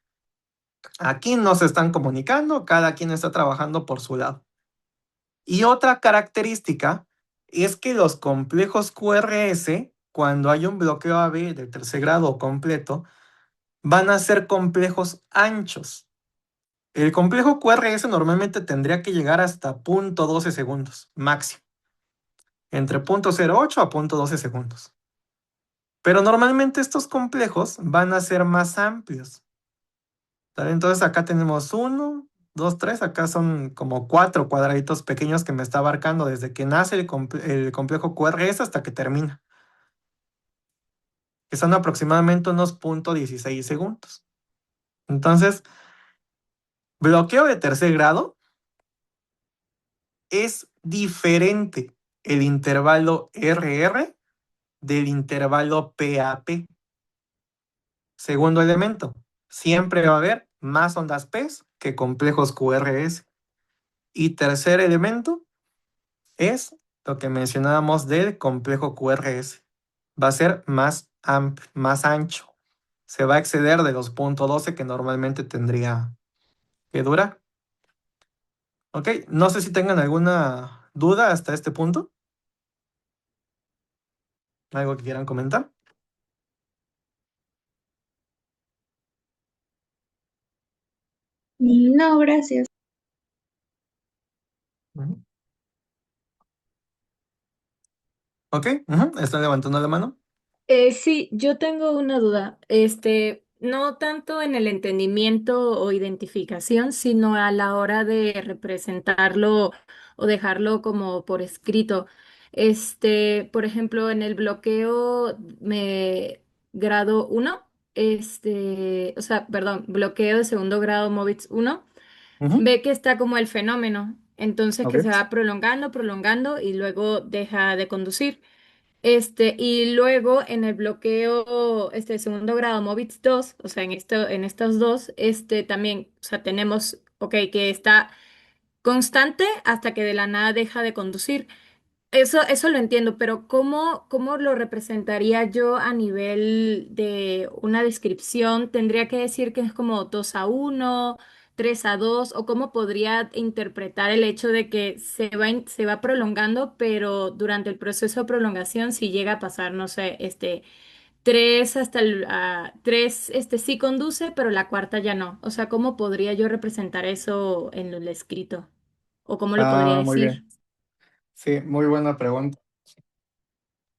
Aquí no se están comunicando, cada quien está trabajando por su lado. Y otra característica es que los complejos QRS, cuando hay un bloqueo AB de tercer grado completo, van a ser complejos anchos. El complejo QRS normalmente tendría que llegar hasta 0.12 segundos, máximo. Entre 0.08 a 0.12 segundos. Pero normalmente estos complejos van a ser más amplios. ¿Sale? Entonces acá tenemos 1, 2, 3, acá son como 4 cuadraditos pequeños que me está abarcando desde que nace el complejo QRS hasta que termina. Que son aproximadamente unos 0.16 segundos. Entonces, bloqueo de tercer grado es diferente el intervalo RR del intervalo PAP. Segundo elemento, siempre va a haber más ondas P que complejos QRS. Y tercer elemento es lo que mencionábamos del complejo QRS. Va a ser más amplio, más ancho. Se va a exceder de los 0.12 que normalmente tendría que durar. Ok, no sé si tengan alguna duda hasta este punto. ¿Algo que quieran comentar? No, gracias. Ujú. Ok, ¿están levantando la mano? Sí, yo tengo una duda. No tanto en el entendimiento o identificación, sino a la hora de representarlo o dejarlo como por escrito. Por ejemplo, en el bloqueo grado uno, o sea, perdón, bloqueo de segundo grado MOVIX 1, Ujú, ve que está como el fenómeno, entonces que se ok, va prolongando, prolongando y luego deja de conducir. Y luego en el bloqueo, segundo grado MOVIX 2, o sea, en estos dos, también, o sea, tenemos, ok, que está constante hasta que de la nada deja de conducir. Eso lo entiendo, pero ¿cómo lo representaría yo a nivel de una descripción? ¿Tendría que decir que es como 2-1, 3-2? ¿O cómo podría interpretar el hecho de que se va prolongando, pero durante el proceso de prolongación, si llega a pasar, no sé, 3 3 sí conduce, pero la cuarta ya no? O sea, ¿cómo podría yo representar eso en el escrito? ¿O cómo lo podría muy decir? bien. Sí, muy buena pregunta.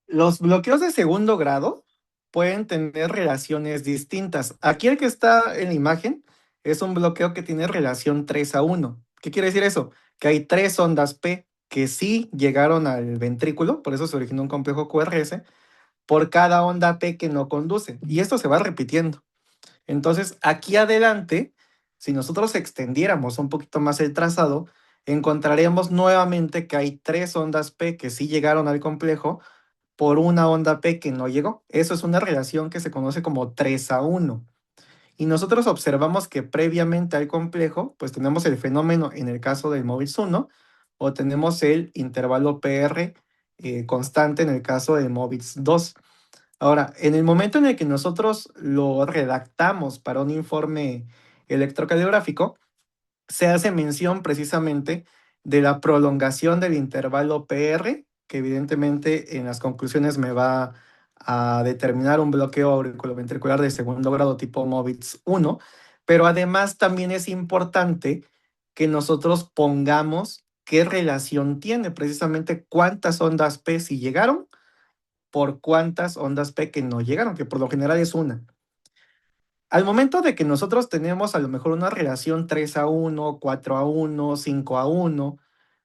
Los bloqueos de segundo grado pueden tener relaciones distintas. Aquí el que está en la imagen es un bloqueo que tiene relación 3-1. ¿Qué quiere decir eso? Que hay tres ondas P que sí llegaron al ventrículo, por eso se originó un complejo QRS, por cada onda P que no conduce. Y esto se va repitiendo. Entonces, aquí adelante, si nosotros extendiéramos un poquito más el trazado, encontraríamos nuevamente que hay tres ondas P que sí llegaron al complejo por una onda P que no llegó. Eso es una relación que se conoce como 3-1. Y nosotros observamos que previamente al complejo, pues tenemos el fenómeno en el caso del MOVIX 1 o tenemos el intervalo PR constante en el caso del MOVIX 2. Ahora, en el momento en el que nosotros lo redactamos para un informe electrocardiográfico, se hace mención precisamente de la prolongación del intervalo PR, que evidentemente en las conclusiones me va a determinar un bloqueo auriculoventricular de segundo grado tipo MOVIX 1, pero además también es importante que nosotros pongamos qué relación tiene, precisamente cuántas ondas P si llegaron por cuántas ondas P que no llegaron, que por lo general es una. Al momento de que nosotros tenemos a lo mejor una relación 3-1, 4-1, 5-1,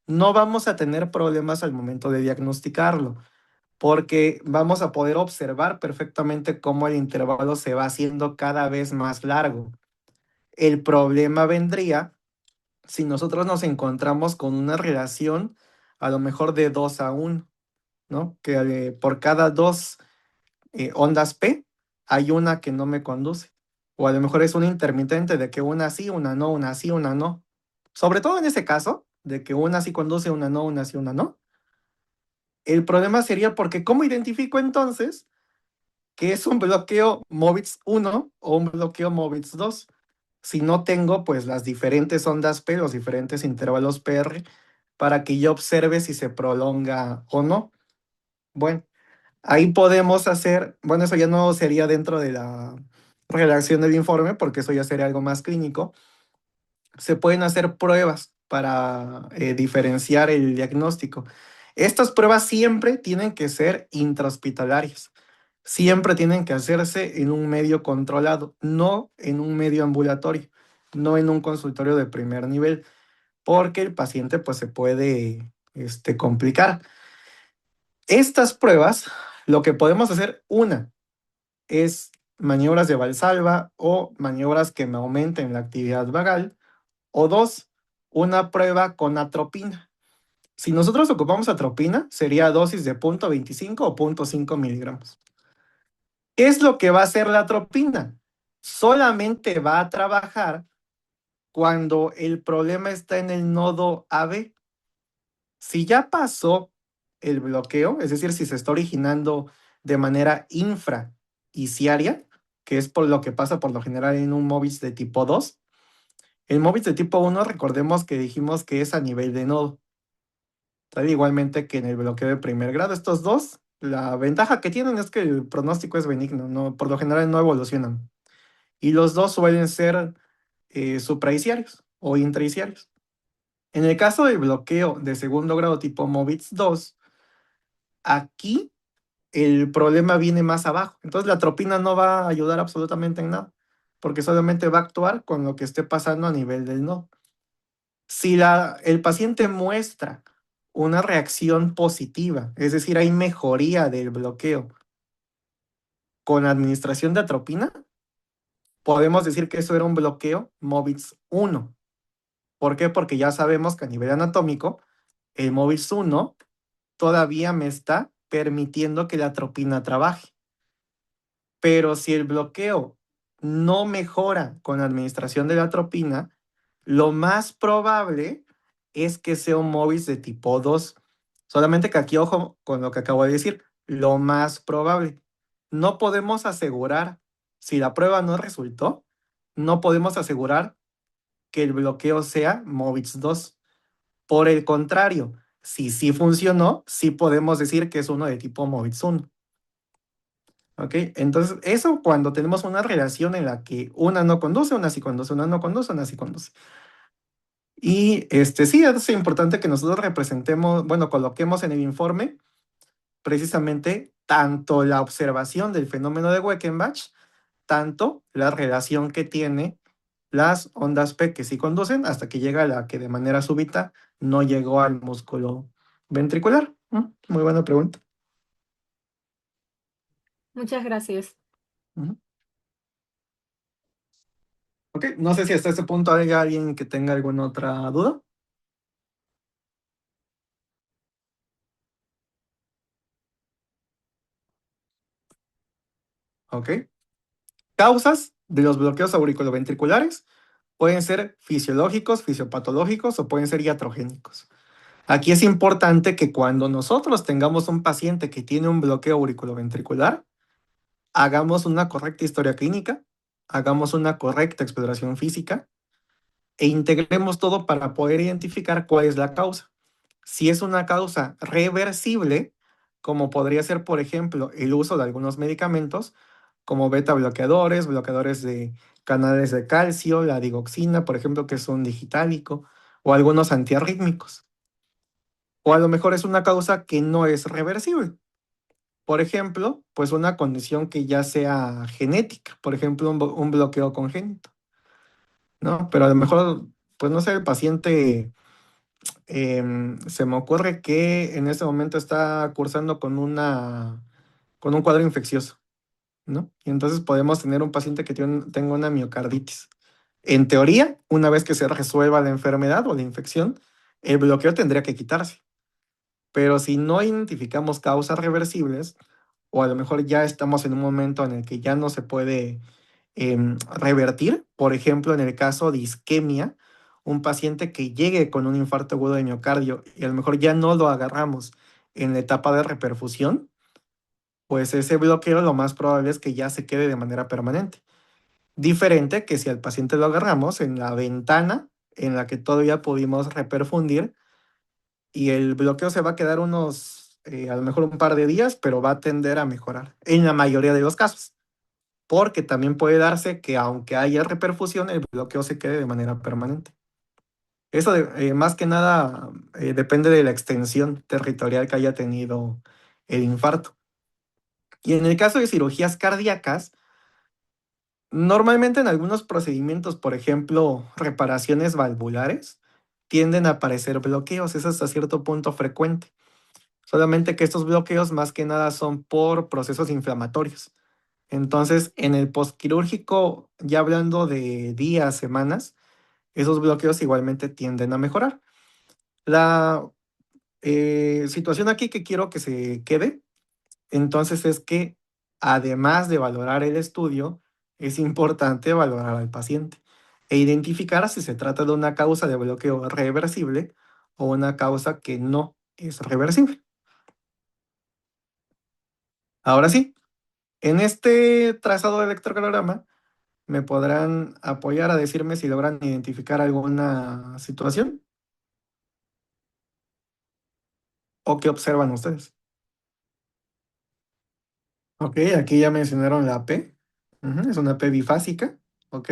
no vamos a tener problemas al momento de diagnosticarlo, porque vamos a poder observar perfectamente cómo el intervalo se va haciendo cada vez más largo. El problema vendría si nosotros nos encontramos con una relación a lo mejor de 2-1, ¿no? Que por cada dos ondas P, hay una que no me conduce. O a lo mejor es un intermitente de que una sí, una no, una sí, una no. Sobre todo en ese caso, de que una sí conduce, una no, una sí, una no. El problema sería porque ¿cómo identifico entonces que es un bloqueo MOVIX 1 o un bloqueo MOVIX 2? Si no tengo pues las diferentes ondas P, los diferentes intervalos PR, para que yo observe si se prolonga o no. Bueno, ahí podemos hacer, bueno, eso ya no sería dentro de la redacción del informe, porque eso ya sería algo más clínico. Se pueden hacer pruebas para diferenciar el diagnóstico. Estas pruebas siempre tienen que ser intrahospitalarias. Siempre tienen que hacerse en un medio controlado, no en un medio ambulatorio, no en un consultorio de primer nivel, porque el paciente pues se puede complicar. Estas pruebas, lo que podemos hacer, una, es maniobras de Valsalva o maniobras que me aumenten la actividad vagal, o dos, una prueba con atropina. Si nosotros ocupamos atropina, sería dosis de 0.25 o 0.5 miligramos. ¿Qué es lo que va a hacer la atropina? Solamente va a trabajar cuando el problema está en el nodo AB. Si ya pasó el bloqueo, es decir, si se está originando de manera infraiciaria, que es por lo que pasa por lo general en un MOVIX de tipo 2, el MOVIX de tipo 1, recordemos que dijimos que es a nivel de nodo. Tal igualmente que en el bloqueo de primer grado, estos dos, la ventaja que tienen es que el pronóstico es benigno, no, por lo general no evolucionan. Y los dos suelen ser supraiciarios o intraiciarios. En el caso del bloqueo de segundo grado tipo MOVIX 2, aquí el problema viene más abajo. Entonces la atropina no va a ayudar absolutamente en nada, porque solamente va a actuar con lo que esté pasando a nivel del nodo. Si el paciente muestra una reacción positiva, es decir, hay mejoría del bloqueo con la administración de atropina, podemos decir que eso era un bloqueo MOVIX 1. ¿Por qué? Porque ya sabemos que a nivel anatómico, el MOVIX 1 todavía me está permitiendo que la atropina trabaje. Pero si el bloqueo no mejora con la administración de la atropina, lo más probable es que sea un MOVIX de tipo 2. Solamente que aquí, ojo con lo que acabo de decir, lo más probable. No podemos asegurar, si la prueba no resultó, no podemos asegurar que el bloqueo sea MOVIX 2. Por el contrario, si sí funcionó, sí podemos decir que es uno de tipo MOVIX 1. ¿Ok? Entonces, eso cuando tenemos una relación en la que una no conduce, una sí conduce, una no conduce, una sí conduce. Y sí, es importante que nosotros representemos, bueno, coloquemos en el informe precisamente tanto la observación del fenómeno de Weichenbach, tanto la relación que tiene las ondas P que sí conducen hasta que llega la que de manera súbita no llegó al músculo ventricular. Muy buena pregunta. Muchas gracias. Ujú. Ok, no sé si hasta este punto hay alguien que tenga alguna otra duda. Ok. Causas de los bloqueos auriculoventriculares pueden ser fisiológicos, fisiopatológicos o pueden ser iatrogénicos. Aquí es importante que cuando nosotros tengamos un paciente que tiene un bloqueo auriculoventricular, hagamos una correcta historia clínica, hagamos una correcta exploración física e integremos todo para poder identificar cuál es la causa. Si es una causa reversible, como podría ser, por ejemplo, el uso de algunos medicamentos, como beta bloqueadores, bloqueadores de canales de calcio, la digoxina, por ejemplo, que es un digitálico, o algunos antiarrítmicos. O a lo mejor es una causa que no es reversible. Por ejemplo, pues una condición que ya sea genética, por ejemplo, un bloqueo congénito, ¿no? Pero a lo mejor, pues no sé, el paciente se me ocurre que en este momento está cursando con un cuadro infeccioso, ¿no? Y entonces podemos tener un paciente que tenga una miocarditis. En teoría, una vez que se resuelva la enfermedad o la infección, el bloqueo tendría que quitarse. Pero si no identificamos causas reversibles, o a lo mejor ya estamos en un momento en el que ya no se puede revertir, por ejemplo, en el caso de isquemia, un paciente que llegue con un infarto agudo de miocardio y a lo mejor ya no lo agarramos en la etapa de reperfusión, pues ese bloqueo lo más probable es que ya se quede de manera permanente. Diferente que si al paciente lo agarramos en la ventana en la que todavía pudimos reperfundir y el bloqueo se va a quedar a lo mejor un par de días, pero va a tender a mejorar en la mayoría de los casos. Porque también puede darse que aunque haya reperfusión, el bloqueo se quede de manera permanente. Eso más que nada depende de la extensión territorial que haya tenido el infarto. Y en el caso de cirugías cardíacas, normalmente en algunos procedimientos, por ejemplo, reparaciones valvulares, tienden a aparecer bloqueos. Es hasta cierto punto frecuente. Solamente que estos bloqueos más que nada son por procesos inflamatorios. Entonces, en el postquirúrgico, ya hablando de días, semanas, esos bloqueos igualmente tienden a mejorar. La situación aquí que quiero que se quede, entonces es que además de valorar el estudio, es importante valorar al paciente e identificar si se trata de una causa de bloqueo reversible o una causa que no es reversible. Ahora sí, en este trazado de electrocardiograma, ¿me podrán apoyar a decirme si logran identificar alguna situación? ¿O qué observan ustedes? Ok, aquí ya mencionaron la P. Ujú, es una P bifásica. Ok.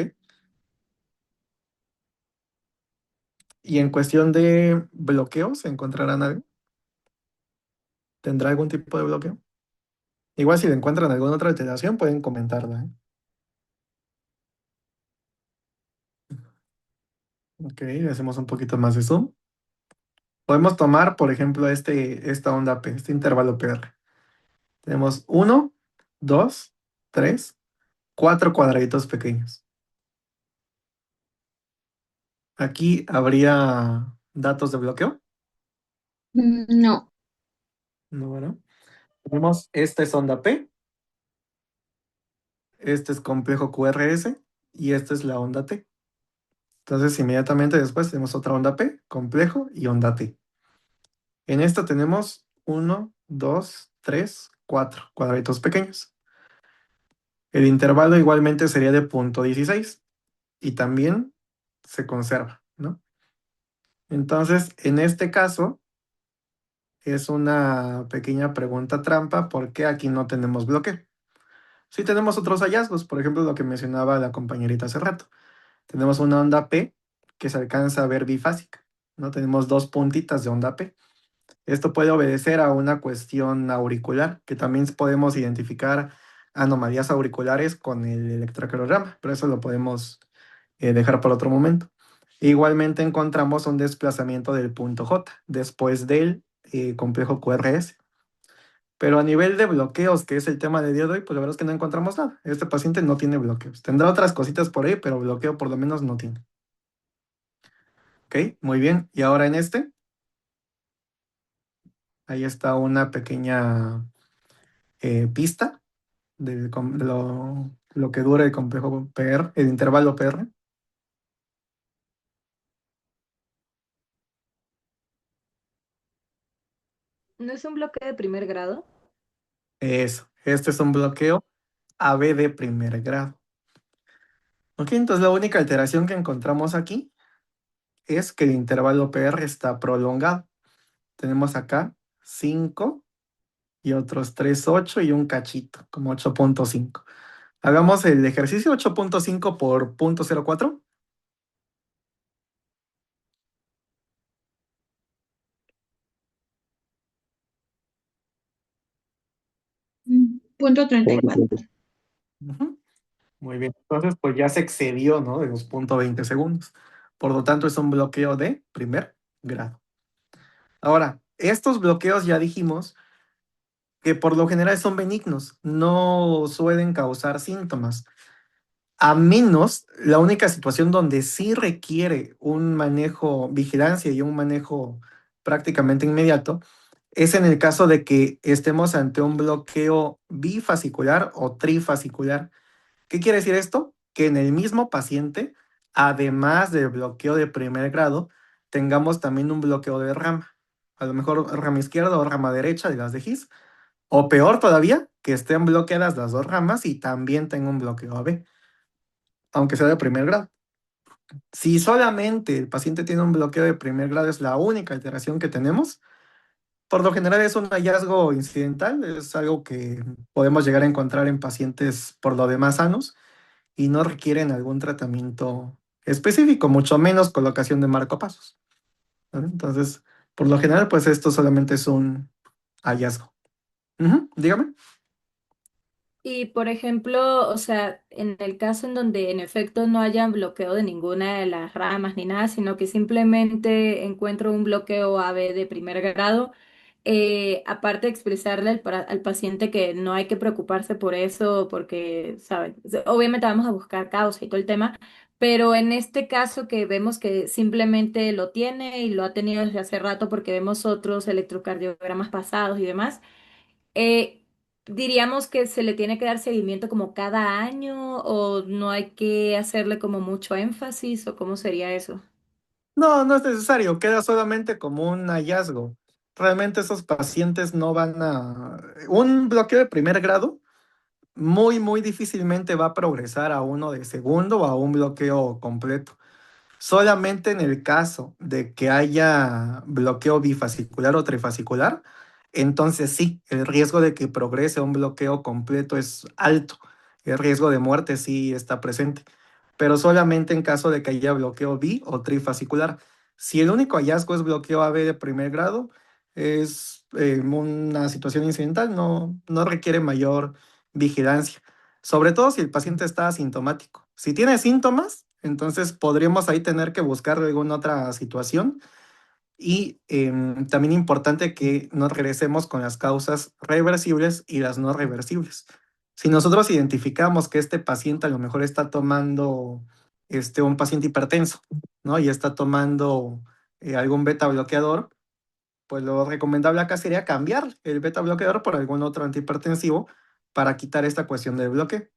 Y en cuestión de bloqueos, ¿encontrarán algo? ¿Tendrá algún tipo de bloqueo? Igual si le encuentran alguna otra alteración, pueden comentarla, ¿eh? Ok, le hacemos un poquito más de zoom. Podemos tomar, por ejemplo, esta onda P, este intervalo PR. Tenemos 1, 2, 3, 4 cuadraditos pequeños. Aquí habría datos de bloqueo. No. No, ¿verdad? Tenemos, esta es onda P, este es complejo QRS y esta es la onda T. Entonces, inmediatamente después tenemos otra onda P, complejo y onda T. En esta tenemos 1, 2, 3, 4 cuadraditos pequeños. El intervalo igualmente sería de 0.16 y también se conserva, ¿no? Entonces, en este caso, es una pequeña pregunta trampa porque aquí no tenemos bloqueo. Sí tenemos otros hallazgos, por ejemplo, lo que mencionaba la compañerita hace rato. Tenemos una onda P que se alcanza a ver bifásica, ¿no? Tenemos dos puntitas de onda P. Esto puede obedecer a una cuestión auricular, que también podemos identificar anomalías auriculares con el electrocardiograma, pero eso lo podemos dejar por otro momento. Igualmente encontramos un desplazamiento del punto J después del complejo QRS. Pero a nivel de bloqueos, que es el tema de día de hoy, pues la verdad es que no encontramos nada. Este paciente no tiene bloqueos. Tendrá otras cositas por ahí, pero bloqueo por lo menos no tiene. Ok, muy bien. Y ahora en este, ahí está una pequeña pista de lo que dura el complejo PR, el intervalo PR. ¿No es un bloqueo de primer grado? Eso, este es un bloqueo AB de primer grado. Ok, entonces la única alteración que encontramos aquí es que el intervalo PR está prolongado. Tenemos acá 5 y otros 3, 8 y un cachito, como 8.5. Hagamos el ejercicio 8.5 por 0.04. Punto 34. Ujú. Muy bien, entonces pues ya se excedió, ¿no? De los 0.20 segundos. Por lo tanto, es un bloqueo de primer grado. Ahora, estos bloqueos ya dijimos que por lo general son benignos, no suelen causar síntomas. A menos, la única situación donde sí requiere un manejo, vigilancia y un manejo prácticamente inmediato, es en el caso de que estemos ante un bloqueo bifascicular o trifascicular. ¿Qué quiere decir esto? Que en el mismo paciente, además del bloqueo de primer grado, tengamos también un bloqueo de rama. A lo mejor rama izquierda o rama derecha de las de His. O peor todavía, que estén bloqueadas las dos ramas y también tenga un bloqueo AB, aunque sea de primer grado. Si solamente el paciente tiene un bloqueo de primer grado, es la única alteración que tenemos. Por lo general es un hallazgo incidental, es algo que podemos llegar a encontrar en pacientes por lo demás sanos y no requieren algún tratamiento específico, mucho menos colocación de marcopasos, ¿vale? Entonces, por lo general, pues esto solamente es un hallazgo. Dígame. Y por ejemplo, o sea, en el caso en donde en efecto no haya bloqueo de ninguna de las ramas ni nada, sino que simplemente encuentro un bloqueo AB de primer grado, aparte de expresarle al paciente que no hay que preocuparse por eso, porque, ¿saben? Obviamente vamos a buscar causa y todo el tema, pero en este caso que vemos que simplemente lo tiene y lo ha tenido desde hace rato porque vemos otros electrocardiogramas pasados y demás. Diríamos que se le tiene que dar seguimiento como cada año o no hay que hacerle como mucho énfasis o cómo sería eso. No, no es necesario, queda solamente como un hallazgo. Realmente esos pacientes no van a... Un bloqueo de primer grado muy, muy difícilmente va a progresar a uno de segundo o a un bloqueo completo. Solamente en el caso de que haya bloqueo bifascicular o trifascicular, entonces sí, el riesgo de que progrese a un bloqueo completo es alto. El riesgo de muerte sí está presente, pero solamente en caso de que haya bloqueo bi o trifascicular. Si el único hallazgo es bloqueo AB de primer grado, es una situación incidental, no requiere mayor vigilancia, sobre todo si el paciente está asintomático. Si tiene síntomas, entonces podríamos ahí tener que buscar alguna otra situación y también importante que nos regresemos con las causas reversibles y las no reversibles. Si nosotros identificamos que este paciente a lo mejor está tomando un paciente hipertenso, ¿no? Y está tomando algún beta bloqueador, pues lo recomendable acá sería cambiar el beta bloqueador por algún otro antihipertensivo para quitar esta cuestión del bloqueo.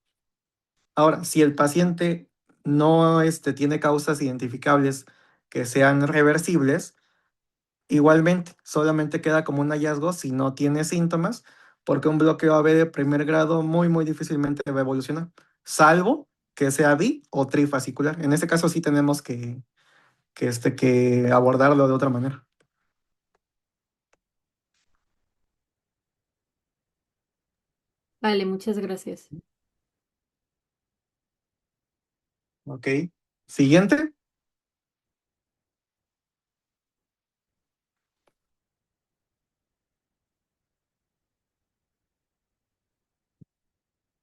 Ahora, si el paciente no tiene causas identificables que sean reversibles, igualmente, solamente queda como un hallazgo si no tiene síntomas, porque un bloqueo AB de primer grado muy difícilmente va a evolucionar, salvo que sea bi o trifascicular. En ese caso sí tenemos que abordarlo de otra manera. Vale, muchas gracias. Ok. Siguiente.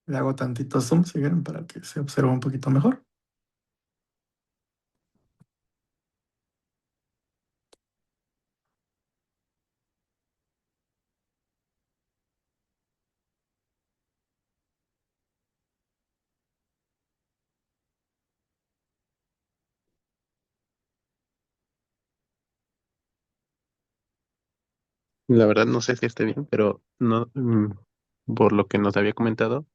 Le hago tantito zoom, si quieren, para que se observe un poquito mejor. La verdad no sé si esté bien, pero no, por lo que nos había comentado,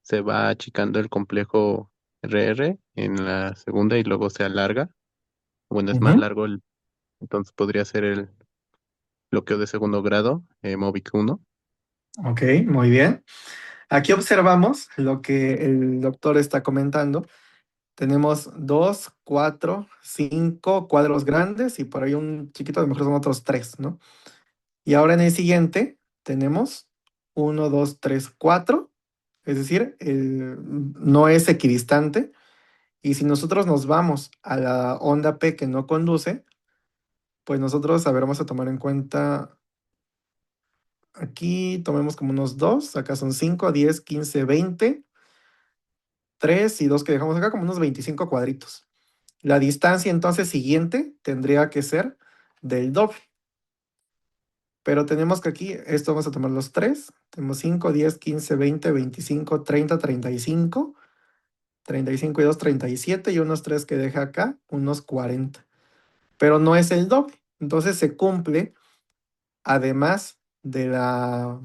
se va achicando el complejo RR en la segunda y luego se alarga. Bueno, es más Ujú. largo, entonces podría ser el bloqueo de segundo grado, MOVIC 1. Ok, muy bien. Aquí observamos lo que el doctor está comentando. Tenemos 2, 4, 5 cuadros grandes y por ahí un chiquito, a lo mejor son otros 3, ¿no? Y ahora en el siguiente tenemos 1, 2, 3, 4, es decir, no es equidistante. Y si nosotros nos vamos a la onda P que no conduce, pues nosotros, a ver, vamos a tomar en cuenta, aquí tomemos como unos 2, acá son 5, 10, 15, 20, 3 y 2 que dejamos acá, como unos 25 cuadritos. La distancia entonces siguiente tendría que ser del doble. Pero tenemos que aquí, esto vamos a tomar los 3. Tenemos 5, 10, 15, 20, 25, 30, 35. 35 y 2, 37 y unos 3 que deja acá, unos 40. Pero no es el doble. Entonces se cumple, además de la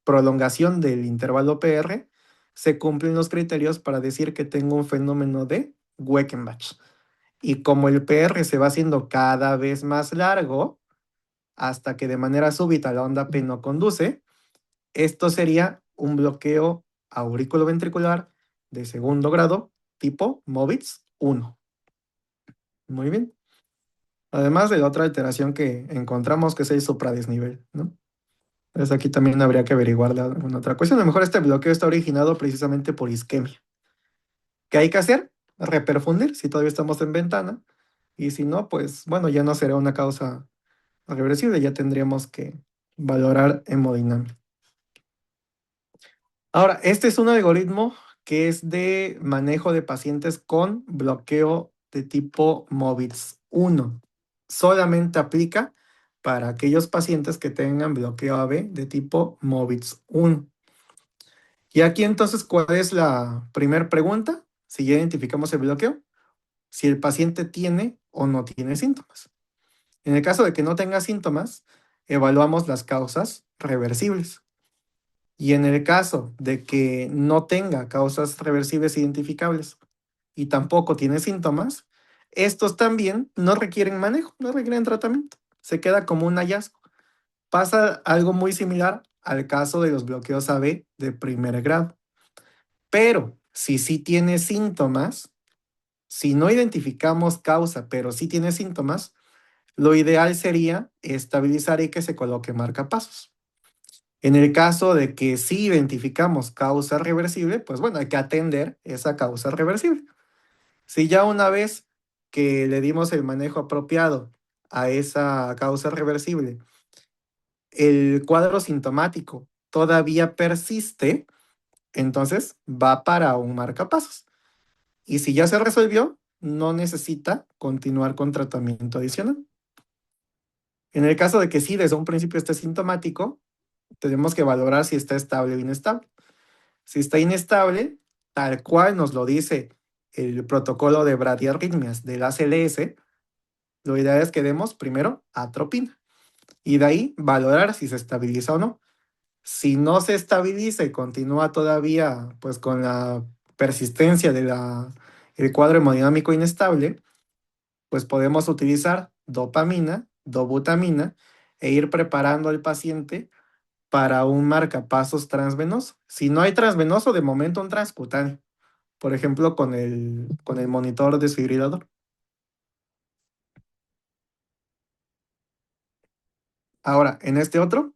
prolongación del intervalo PR, se cumplen los criterios para decir que tengo un fenómeno de Weichenbach. Y como el PR se va haciendo cada vez más largo, hasta que de manera súbita la onda P no conduce, esto sería un bloqueo auriculoventricular de segundo grado tipo Movitz 1. Muy bien. Además de la otra alteración que encontramos, que es el supradesnivel, ¿no? Entonces aquí también habría que averiguar alguna otra cuestión. A lo mejor este bloqueo está originado precisamente por isquemia. ¿Qué hay que hacer? Reperfundir si todavía estamos en ventana. Y si no, pues bueno, ya no será una causa reversible, ya tendríamos que valorar hemodinámica. Ahora, este es un algoritmo que es de manejo de pacientes con bloqueo de tipo MOVITz 1. Solamente aplica para aquellos pacientes que tengan bloqueo AB de tipo MOVITz 1. Y aquí entonces, ¿cuál es la primera pregunta? Si ya identificamos el bloqueo, si el paciente tiene o no tiene síntomas. En el caso de que no tenga síntomas, evaluamos las causas reversibles. Y en el caso de que no tenga causas reversibles identificables y tampoco tiene síntomas, estos también no requieren manejo, no requieren tratamiento. Se queda como un hallazgo. Pasa algo muy similar al caso de los bloqueos AB de primer grado. Pero si sí tiene síntomas, si no identificamos causa, pero sí tiene síntomas, lo ideal sería estabilizar y que se coloque marcapasos. En el caso de que sí identificamos causa reversible, pues bueno, hay que atender esa causa reversible. Si ya una vez que le dimos el manejo apropiado a esa causa reversible, el cuadro sintomático todavía persiste, entonces va para un marcapasos. Y si ya se resolvió, no necesita continuar con tratamiento adicional. En el caso de que sí, desde un principio esté sintomático, tenemos que valorar si está estable o inestable. Si está inestable, tal cual nos lo dice el protocolo de bradiarritmias del ACLS, lo ideal es que demos primero atropina y de ahí valorar si se estabiliza o no. Si no se estabiliza y continúa todavía pues con la persistencia de el cuadro hemodinámico inestable, pues podemos utilizar dopamina, dobutamina e ir preparando al paciente para un marcapasos transvenoso. Si no hay transvenoso, de momento un transcutáneo, por ejemplo, con el monitor desfibrilador. Ahora, en este otro,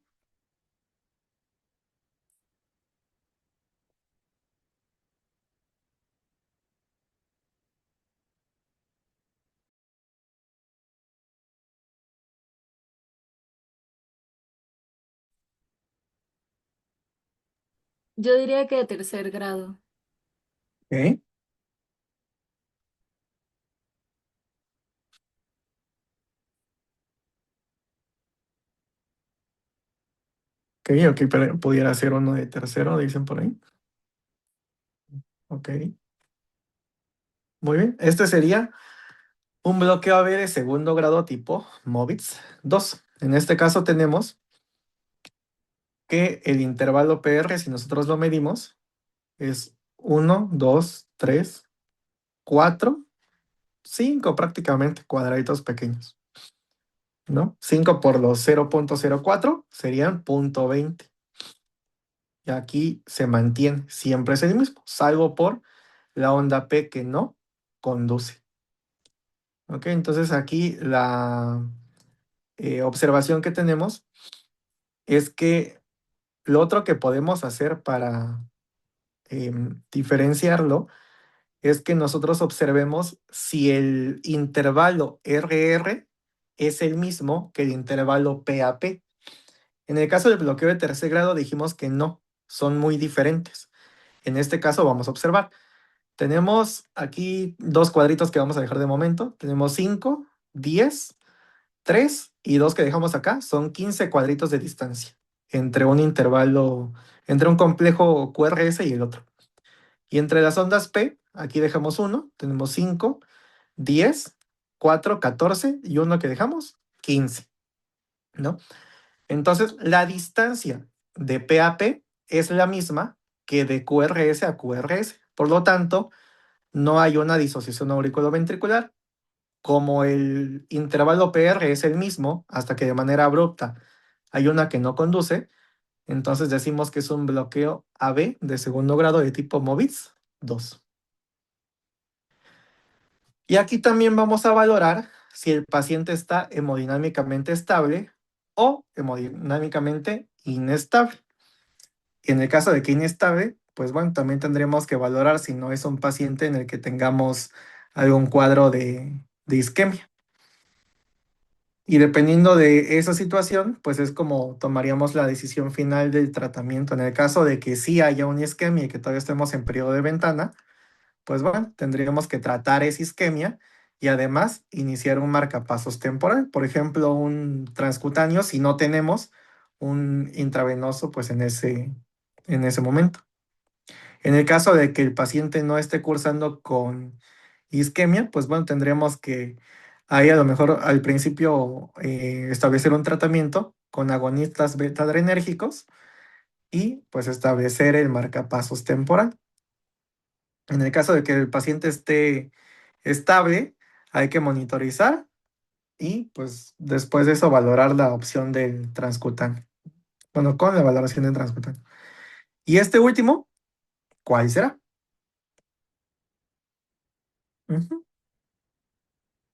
Yo diría que de tercer grado. ¿ok? Ok, pero pudiera ser uno de tercero, dicen por ahí. Ok, muy bien. Este sería un bloqueo AB de segundo grado tipo MOVITS 2. En este caso tenemos que el intervalo PR, si nosotros lo medimos, es 1, 2, 3, 4, 5 prácticamente cuadraditos pequeños, ¿no? 5 por los 0.04 serían 0.20. Y aquí se mantiene, siempre es el mismo, salvo por la onda P que no conduce. ¿Ok? Entonces aquí la observación que tenemos es que lo otro que podemos hacer para diferenciarlo es que nosotros observemos si el intervalo RR es el mismo que el intervalo PAP. En el caso del bloqueo de tercer grado dijimos que no, son muy diferentes. En este caso vamos a observar. Tenemos aquí dos cuadritos que vamos a dejar de momento. Tenemos 5, 10, 3 y 2 que dejamos acá. Son 15 cuadritos de distancia entre un intervalo, entre un complejo QRS y el otro. Y entre las ondas P, aquí dejamos uno, tenemos 5, 10, 4, 14 y uno que dejamos, 15, ¿no? Entonces, la distancia de P a P es la misma que de QRS a QRS. Por lo tanto, no hay una disociación auriculoventricular. Como el intervalo PR es el mismo, hasta que de manera abrupta hay una que no conduce, entonces decimos que es un bloqueo AB de segundo grado de tipo MOVITS 2. Y aquí también vamos a valorar si el paciente está hemodinámicamente estable o hemodinámicamente inestable. En el caso de que inestable, pues bueno, también tendremos que valorar si no es un paciente en el que tengamos algún cuadro de isquemia. Y dependiendo de esa situación, pues es como tomaríamos la decisión final del tratamiento. En el caso de que sí haya una isquemia y que todavía estemos en periodo de ventana, pues bueno, tendríamos que tratar esa isquemia y además iniciar un marcapasos temporal, por ejemplo, un transcutáneo si no tenemos un intravenoso pues en ese momento. En el caso de que el paciente no esté cursando con isquemia, pues bueno, tendríamos que ahí a lo mejor al principio establecer un tratamiento con agonistas beta-adrenérgicos y pues establecer el marcapasos temporal. En el caso de que el paciente esté estable, hay que monitorizar y pues después de eso valorar la opción del transcutáneo. Bueno, con la valoración del transcutáneo. Y este último, ¿cuál será? Ujú,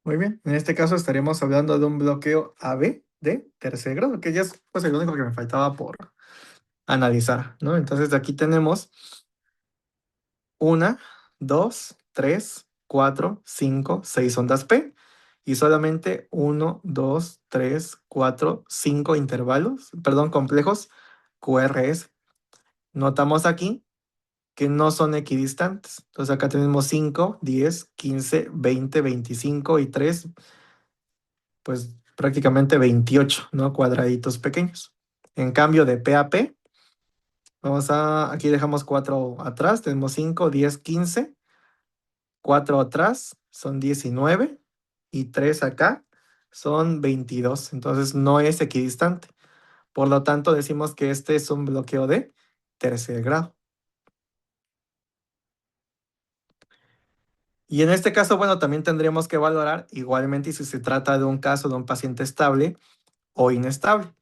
muy bien. En este caso estaremos hablando de un bloqueo AB de tercer grado, que ya es pues, el único que me faltaba por analizar, ¿no? Entonces aquí tenemos 1, 2, 3, 4, 5, 6 ondas P y solamente 1, 2, 3, 4, 5 intervalos, perdón, complejos QRS. Notamos aquí que no son equidistantes. Entonces acá tenemos 5, 10, 15, 20, 25 y 3, pues prácticamente 28, ¿no? Cuadraditos pequeños. En cambio de P a P, aquí dejamos 4 atrás, tenemos 5, 10, 15, 4 atrás son 19 y 3 acá son 22. Entonces no es equidistante. Por lo tanto, decimos que este es un bloqueo de tercer grado. Y en este caso, bueno, también tendríamos que valorar igualmente si se trata de un caso de un paciente estable o inestable.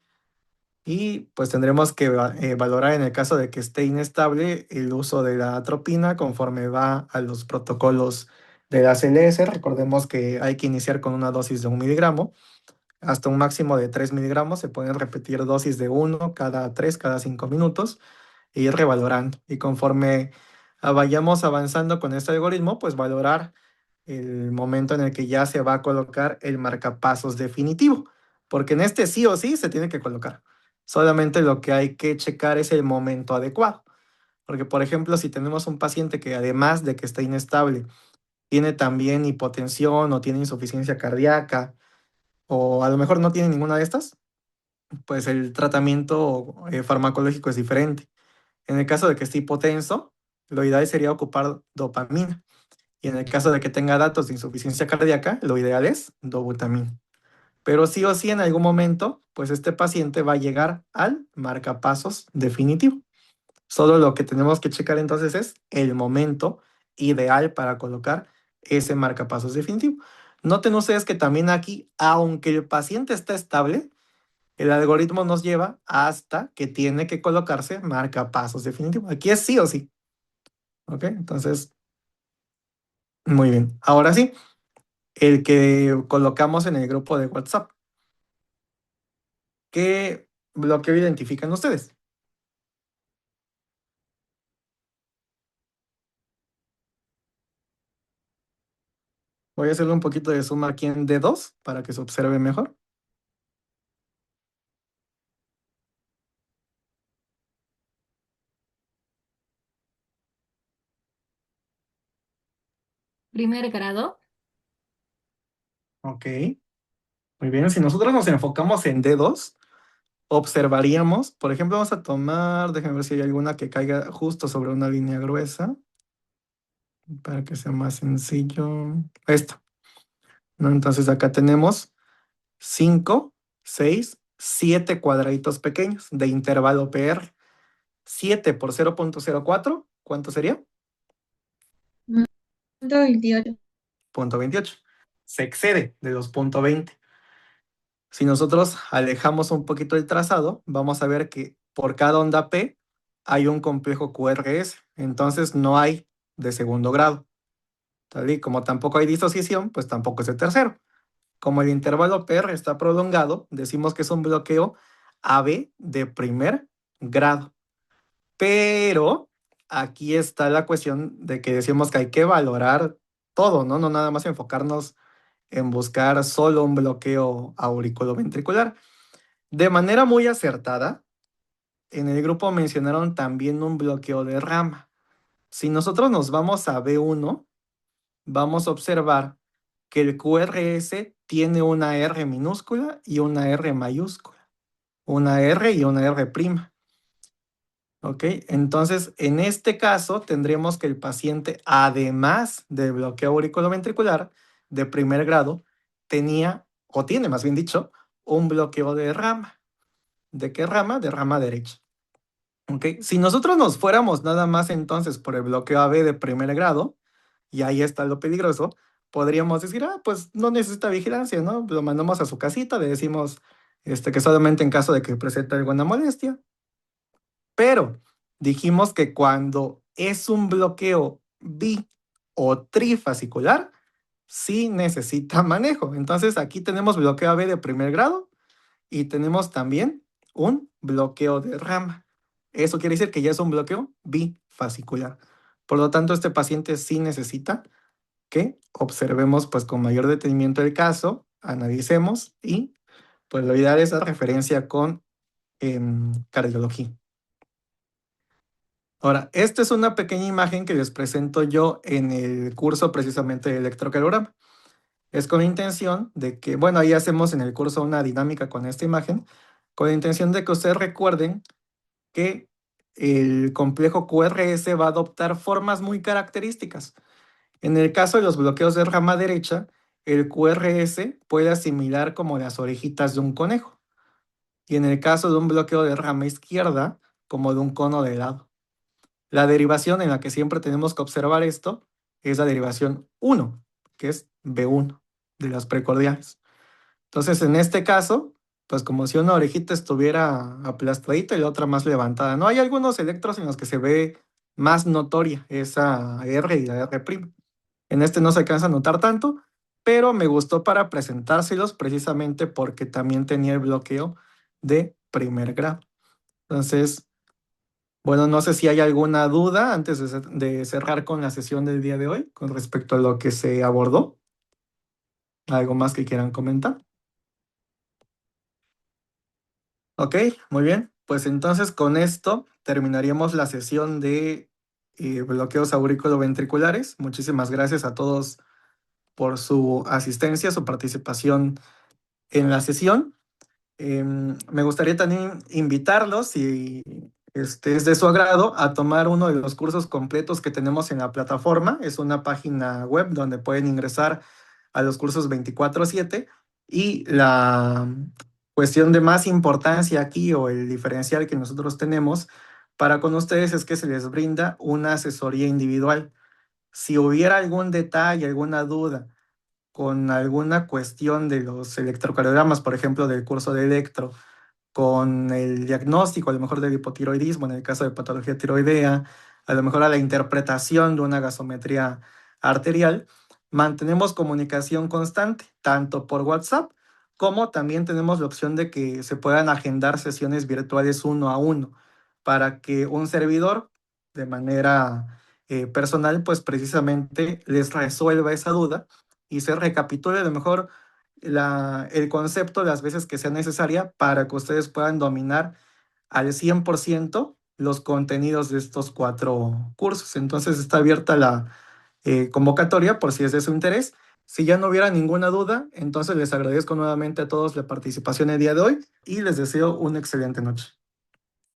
Y pues tendremos que valorar en el caso de que esté inestable el uso de la atropina conforme va a los protocolos de la CLS. Recordemos que hay que iniciar con una dosis de 1 miligramo hasta un máximo de 3 miligramos. Se pueden repetir dosis de 1 cada 3, cada 5 minutos e ir revalorando. Y conforme vayamos avanzando con este algoritmo, pues valorar el momento en el que ya se va a colocar el marcapasos definitivo, porque en este sí o sí se tiene que colocar. Solamente lo que hay que checar es el momento adecuado. Porque, por ejemplo, si tenemos un paciente que además de que está inestable, tiene también hipotensión o tiene insuficiencia cardíaca, o a lo mejor no tiene ninguna de estas, pues el tratamiento farmacológico es diferente. En el caso de que esté hipotenso, lo ideal sería ocupar dopamina. Y en el caso de que tenga datos de insuficiencia cardíaca, lo ideal es dobutamina. Pero sí o sí, en algún momento, pues este paciente va a llegar al marcapasos definitivo. Solo lo que tenemos que checar entonces es el momento ideal para colocar ese marcapasos definitivo. Noten ustedes que también aquí, aunque el paciente está estable, el algoritmo nos lleva hasta que tiene que colocarse marcapasos definitivo. Aquí es sí o sí. ¿Ok? Entonces, muy bien. Ahora sí, el que colocamos en el grupo de WhatsApp. ¿Qué bloqueo identifican ustedes? Voy a hacerle un poquito de zoom aquí en D2 para que se observe mejor. Primer grado. Ok, muy bien. Si nosotros nos enfocamos en D2, observaríamos, por ejemplo, vamos a tomar, déjenme ver si hay alguna que caiga justo sobre una línea gruesa, para que sea más sencillo. Esta, ¿no? Entonces acá tenemos 5, 6, 7 cuadraditos pequeños de intervalo PR. 7 por 0.04, ¿cuánto sería? 28. 0.28. Se excede de los 0.20. Si nosotros alejamos un poquito el trazado, vamos a ver que por cada onda P hay un complejo QRS. Entonces no hay de segundo grado. Tal y como tampoco hay disociación, pues tampoco es de tercero. Como el intervalo PR está prolongado, decimos que es un bloqueo AB de primer grado. Pero aquí está la cuestión de que decimos que hay que valorar todo, ¿no? No nada más enfocarnos en buscar solo un bloqueo auriculoventricular. De manera muy acertada, en el grupo mencionaron también un bloqueo de rama. Si nosotros nos vamos a B1, vamos a observar que el QRS tiene una R minúscula y una R mayúscula, una R y una R prima. ¿Ok? Entonces, en este caso, tendríamos que el paciente, además del bloqueo auriculoventricular de primer grado, tenía, o tiene más bien dicho, un bloqueo de rama. ¿De qué rama? De rama derecha. ¿Ok? Si nosotros nos fuéramos nada más entonces por el bloqueo AB de primer grado, y ahí está lo peligroso, podríamos decir, pues no necesita vigilancia, ¿no? Lo mandamos a su casita, le decimos que solamente en caso de que presente alguna molestia. Pero dijimos que cuando es un bloqueo bi o trifascicular, sí necesita manejo. Entonces aquí tenemos bloqueo AB de primer grado y tenemos también un bloqueo de rama. Eso quiere decir que ya es un bloqueo bifascicular. Por lo tanto, este paciente sí necesita que observemos pues con mayor detenimiento el caso, analicemos y pues lo ideal es la referencia con cardiología. Ahora, esta es una pequeña imagen que les presento yo en el curso precisamente de electrocardiograma. Es con la intención de que, bueno, ahí hacemos en el curso una dinámica con esta imagen, con la intención de que ustedes recuerden que el complejo QRS va a adoptar formas muy características. En el caso de los bloqueos de rama derecha, el QRS puede asimilar como las orejitas de un conejo. Y en el caso de un bloqueo de rama izquierda, como de un cono de helado. La derivación en la que siempre tenemos que observar esto es la derivación 1, que es B1 de las precordiales. Entonces, en este caso, pues como si una orejita estuviera aplastadita y la otra más levantada. No hay algunos electros en los que se ve más notoria esa R y la R'. En este no se alcanza a notar tanto, pero me gustó para presentárselos precisamente porque también tenía el bloqueo de primer grado. Entonces, bueno, no sé si hay alguna duda antes de cerrar con la sesión del día de hoy con respecto a lo que se abordó. ¿Algo más que quieran comentar? Ok, muy bien. Pues entonces con esto terminaríamos la sesión de bloqueos auriculoventriculares. Muchísimas gracias a todos por su asistencia, su participación en la sesión. Me gustaría también invitarlos, si es de su agrado, a tomar uno de los cursos completos que tenemos en la plataforma. Es una página web donde pueden ingresar a los cursos 24/7 y la cuestión de más importancia aquí o el diferencial que nosotros tenemos para con ustedes es que se les brinda una asesoría individual. Si hubiera algún detalle, alguna duda con alguna cuestión de los electrocardiogramas, por ejemplo, del curso de electro, con el diagnóstico, a lo mejor del hipotiroidismo, en el caso de patología tiroidea, a lo mejor a la interpretación de una gasometría arterial, mantenemos comunicación constante, tanto por WhatsApp, como también tenemos la opción de que se puedan agendar sesiones virtuales 1 a 1, para que un servidor, de manera personal, pues precisamente les resuelva esa duda y se recapitule a lo mejor el concepto las veces que sea necesaria para que ustedes puedan dominar al 100% los contenidos de estos 4 cursos. Entonces está abierta la convocatoria por si es de su interés. Si ya no hubiera ninguna duda, entonces les agradezco nuevamente a todos la participación el día de hoy y les deseo una excelente noche.